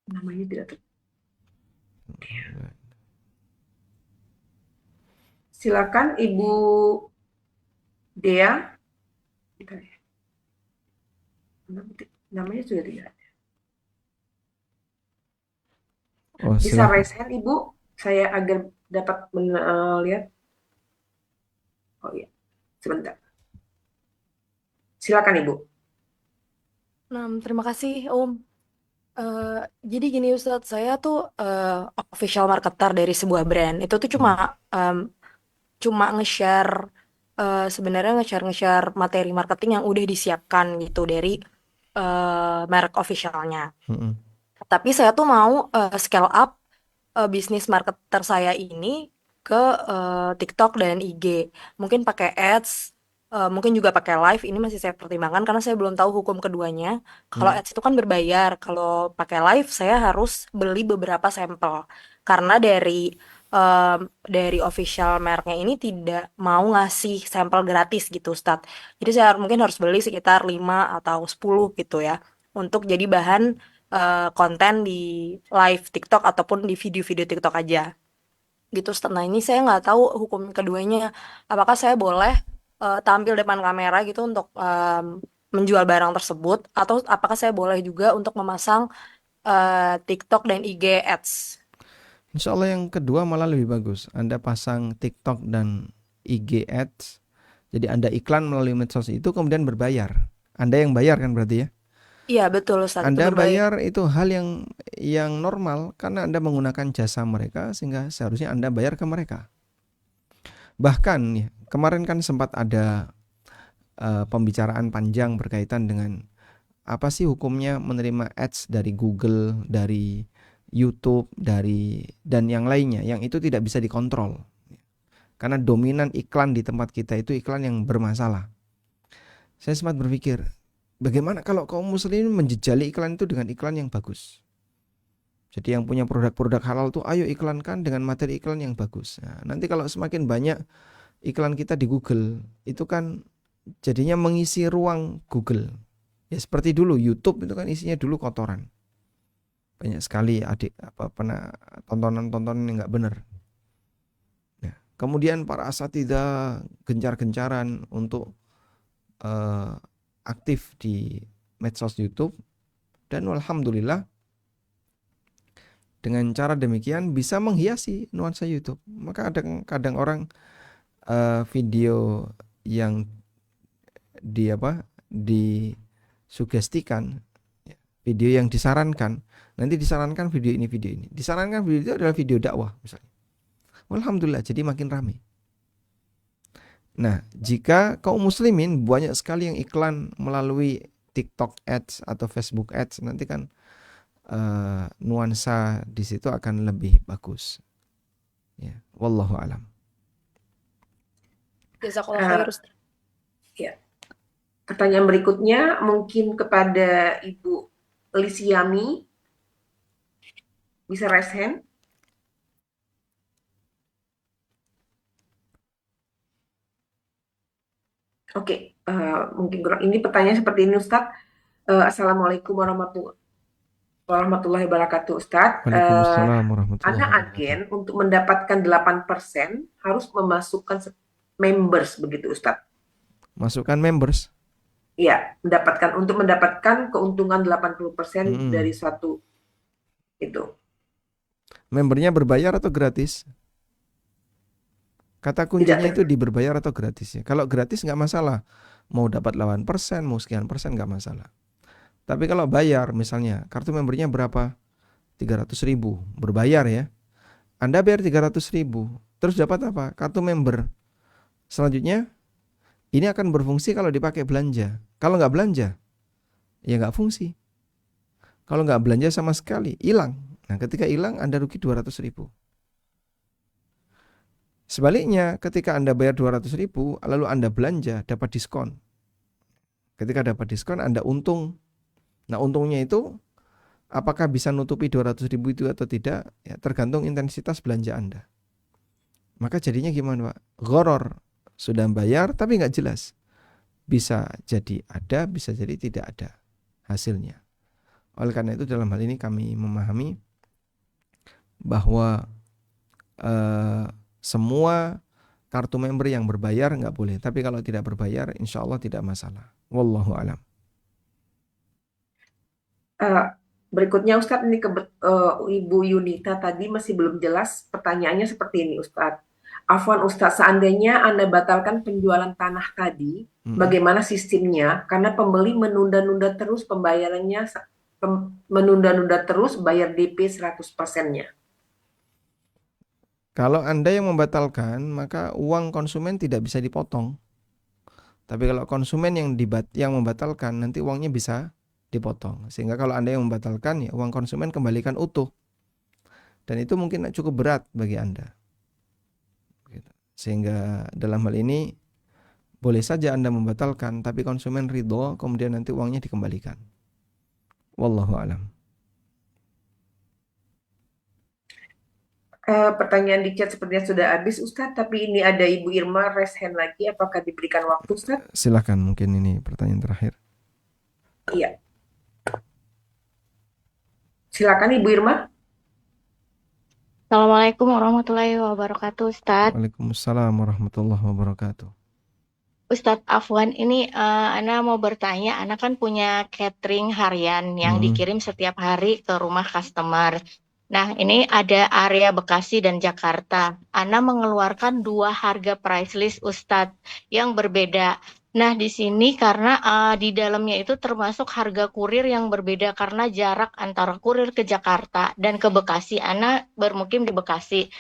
Namanya tidak ter... Silakan Ibu Dea. Bentar ya. Namanya sudah tidak. Oh, Bisa silahkan. raise hand, Ibu? Saya agar dapat melihat. Oh iya, sebentar. Silakan, Ibu. Nah, terima kasih Om. Jadi gini Ustadz, saya tuh official marketer dari sebuah brand. Itu tuh cuma nge-share sebenarnya nge-share materi marketing yang udah disiapkan gitu dari merek officialnya. Mm-mm. Tapi saya tuh mau scale up bisnis marketer saya ini ke TikTok dan IG. Mungkin pakai ads, mungkin juga pakai live. Ini masih saya pertimbangkan karena saya belum tahu hukum keduanya. Kalau ads itu kan berbayar. Kalau pakai live saya harus beli beberapa sampel. Karena dari official mereknya ini tidak mau ngasih sampel gratis gitu, Ustadz. Jadi saya mungkin harus beli sekitar 5 atau 10 gitu ya. Untuk jadi bahan konten di live TikTok ataupun di video-video TikTok aja gitu. Setelah ini saya nggak tahu hukum keduanya, apakah saya boleh tampil depan kamera gitu untuk menjual barang tersebut, atau apakah saya boleh juga untuk memasang TikTok dan IG ads. Insya Allah yang kedua malah lebih bagus. Anda pasang TikTok dan IG ads. Jadi Anda iklan melalui medsos itu kemudian berbayar. Anda yang bayar kan berarti ya? Iya betul Ustadz, itu Anda berbayar. bayar itu hal yang normal karena Anda menggunakan jasa mereka sehingga seharusnya Anda bayar ke mereka. Bahkan ya, kemarin kan sempat ada pembicaraan panjang berkaitan dengan apa sih hukumnya menerima ads dari Google, dari YouTube, dan yang lainnya yang itu tidak bisa dikontrol. Karena dominan iklan di tempat kita itu iklan yang bermasalah. Saya sempat berpikir, bagaimana kalau kaum muslimin menjejali iklan itu dengan iklan yang bagus? Jadi yang punya produk-produk halal tuh ayo iklankan dengan materi iklan yang bagus. Nah, nanti kalau semakin banyak iklan kita di Google, itu kan jadinya mengisi ruang Google. Ya seperti dulu YouTube itu kan isinya dulu kotoran. Banyak sekali tontonan-tontonan yang nggak benar. Nah, kemudian para asatidzah gencar-gencaran untuk aktif di medsos YouTube, dan alhamdulillah Dengan cara demikian bisa menghiasi nuansa YouTube. Maka kadang orang video yang disugestikan, video yang disarankan, nanti disarankan video ini, disarankan video itu adalah video dakwah misalnya. Alhamdulillah, jadi makin ramai. Nah, jika kaum muslimin banyak sekali yang iklan melalui TikTok Ads atau Facebook Ads, nanti kan nuansa di situ akan lebih bagus. Ya, wallahu alam. Jazakallah khair, Ustaz. Ya. Pertanyaan berikutnya mungkin kepada Ibu Lisiami. Bisa raise hand? Oke, mungkin ini pertanyaan seperti ini, Ustadz. Assalamualaikum warahmatullahi wabarakatuh, Ustadz. Waalaikumsalam warahmatullahi Anak wabarakatuh. agen untuk mendapatkan 8% harus memasukkan members, begitu, Ustadz? Masukkan members. Iya, untuk mendapatkan keuntungan 80% dari suatu itu. Membernya berbayar atau gratis? Kata kuncinya itu di berbayar atau gratis ya. Kalau gratis nggak masalah. Mau dapat 8%, mau sekian persen nggak masalah. Tapi kalau bayar, misalnya kartu membernya berapa? 300.000, berbayar ya. Anda bayar 300.000, terus dapat apa? Kartu member. Selanjutnya, ini akan berfungsi kalau dipakai belanja. Kalau nggak belanja, ya nggak fungsi. Kalau nggak belanja sama sekali, hilang. Nah, ketika hilang, Anda rugi 200.000. Sebaliknya, ketika Anda bayar 200.000, lalu Anda belanja, dapat diskon. Ketika dapat diskon, Anda untung. Nah, untungnya itu, apakah bisa nutupi 200.000 itu atau tidak? Ya, tergantung intensitas belanja Anda. Maka jadinya gimana, Pak? Gharar. Sudah bayar, tapi nggak jelas. Bisa jadi ada, bisa jadi tidak ada hasilnya. Oleh karena itu, dalam hal ini kami memahami bahwa semua kartu member yang berbayar nggak boleh. Tapi kalau tidak berbayar, insya Allah tidak masalah. Wallahu alam. Berikutnya Ustadz, ini Ibu Yunita tadi masih belum jelas pertanyaannya seperti ini, Ustadz. Afwan Ustadz, seandainya Anda batalkan penjualan tanah tadi, bagaimana sistemnya? Karena pembeli menunda-nunda terus pembayarannya, menunda-nunda terus bayar DP 100%-nya. Kalau Anda yang membatalkan, maka uang konsumen tidak bisa dipotong. Tapi kalau konsumen yang membatalkan, nanti uangnya bisa dipotong. Sehingga kalau Anda yang membatalkan, ya uang konsumen kembalikan utuh. Dan itu mungkin cukup berat bagi Anda. Sehingga dalam hal ini, boleh saja Anda membatalkan, tapi konsumen ridho, kemudian nanti uangnya dikembalikan. Wallahu alam. Pertanyaan di chat sepertinya sudah habis, Ustadz, tapi ini ada Ibu Irma raise hand lagi. Apakah diberikan waktu, Ustadz? Silakan, mungkin ini pertanyaan terakhir. Iya. Silakan Ibu Irma. Assalamualaikum warahmatullahi wabarakatuh, Ustadz. Waalaikumsalam warahmatullahi wabarakatuh. Ustadz Afwan, ini Ana mau bertanya, Ana kan punya catering harian yang dikirim setiap hari ke rumah customer. Nah, ini ada area Bekasi dan Jakarta. Ana mengeluarkan 2 harga price list Ustadz yang berbeda. Nah, di sini karena di dalamnya itu termasuk harga kurir yang berbeda karena jarak antara kurir ke Jakarta dan ke Bekasi. Ana bermukim di Bekasi.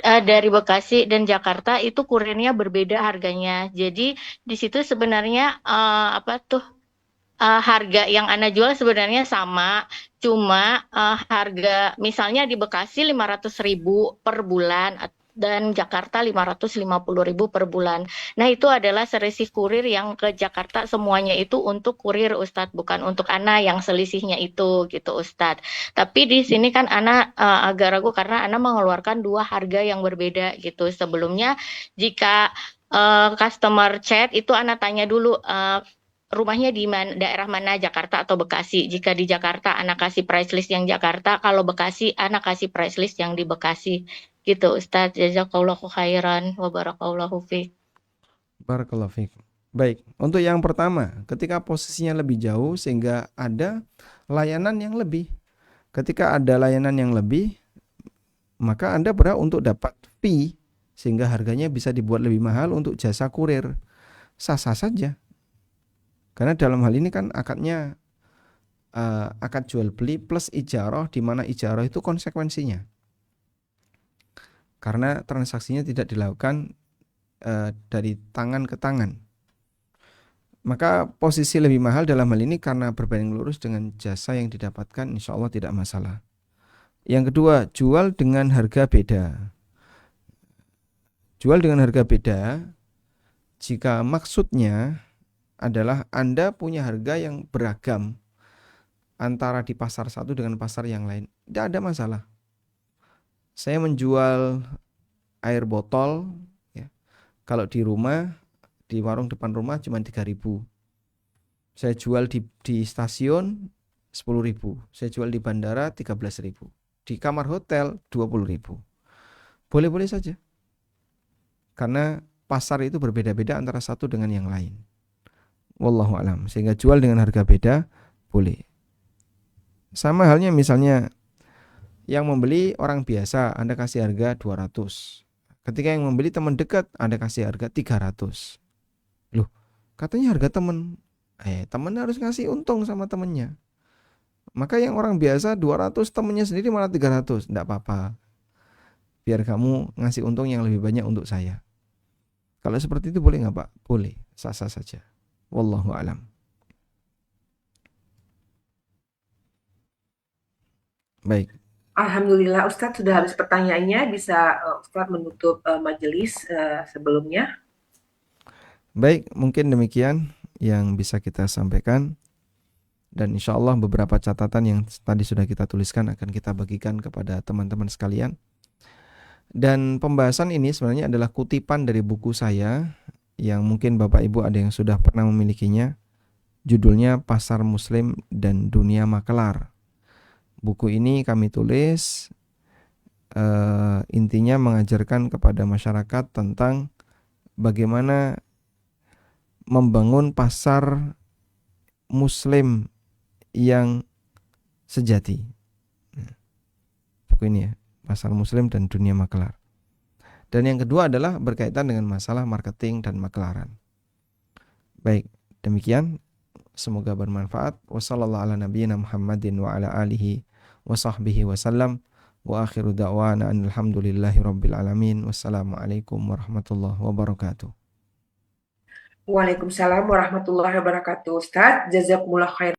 Dari Bekasi dan Jakarta itu kurirnya berbeda harganya. Jadi di situ sebenarnya harga yang Ana jual sebenarnya sama, cuma harga misalnya di Bekasi 500.000 per bulan dan Jakarta 550.000 per bulan. Nah, itu adalah selisih kurir yang ke Jakarta semuanya itu untuk kurir Ustadz, bukan untuk Ana yang selisihnya itu gitu Ustadz. Tapi di sini kan Ana agak ragu karena Ana mengeluarkan 2 harga yang berbeda gitu. Sebelumnya jika customer chat itu Ana tanya dulu rumahnya di daerah mana, Jakarta atau Bekasi. Jika di Jakarta, anak kasih price list yang Jakarta. Kalau Bekasi, anak kasih price list yang di Bekasi. Gitu, Ustadz. Jazakallahu khairan wa barakallahu fiik. Barakallahu fiik. Baik, untuk yang pertama, ketika posisinya lebih jauh sehingga ada layanan yang lebih. Ketika ada layanan yang lebih, maka Anda berhak untuk dapat fee sehingga harganya bisa dibuat lebih mahal untuk jasa kurir. Sah-sah saja. Karena dalam hal ini kan akadnya akad jual beli plus ijarah, di mana ijarah itu konsekuensinya. Karena transaksinya tidak dilakukan dari tangan ke tangan. Maka posisi lebih mahal dalam hal ini karena berbanding lurus dengan jasa yang didapatkan, insya Allah tidak masalah. Yang kedua, jual dengan harga beda. Jual dengan harga beda jika maksudnya adalah Anda punya harga yang beragam antara di pasar satu dengan pasar yang lain. Tidak ada masalah. Saya menjual air botol, ya, kalau di rumah, di warung depan rumah cuma 3.000. Saya jual di stasiun 10.000. Saya jual di bandara 13.000. Di kamar hotel 20.000. Boleh-boleh saja. Karena pasar itu berbeda-beda antara satu dengan yang lain. Wallahu a'lam. Sehingga jual dengan harga beda boleh. Sama halnya misalnya yang membeli orang biasa, Anda kasih harga 200. Ketika yang membeli teman dekat, Anda kasih harga 300. Loh, katanya harga teman. Teman harus ngasih untung sama temannya. Maka yang orang biasa 200, temannya sendiri malah 300. Tidak apa-apa. Biar kamu ngasih untung yang lebih banyak untuk saya. Kalau seperti itu boleh nggak Pak? Boleh, sah-sah saja. Wallahu a'lam. Baik. Alhamdulillah Ustadz sudah habis pertanyaannya. Bisa Ustadz menutup majelis sebelumnya. Baik, mungkin demikian yang bisa kita sampaikan. Dan insya Allah beberapa catatan yang tadi sudah kita tuliskan akan kita bagikan kepada teman-teman sekalian. Dan pembahasan ini sebenarnya adalah kutipan dari buku saya yang mungkin Bapak Ibu ada yang sudah pernah memilikinya. Judulnya Pasar Muslim dan Dunia Makelar. Buku ini kami tulis intinya mengajarkan kepada masyarakat tentang bagaimana membangun pasar Muslim yang sejati. Buku ini ya, Pasar Muslim dan Dunia Makelar. Dan yang kedua adalah berkaitan dengan masalah marketing dan makelaran. Baik, demikian. Semoga bermanfaat. Wassallallahu ala nabiyyina Muhammadin wa ala alihi wa sahbihi wasallam. Wa akhiru da'wana alhamdulillahi rabbil alamin. Wassalamualaikum warahmatullahi wabarakatuh. Waalaikumsalam warahmatullahi wabarakatuh. Ustadz, jazakumullah khair.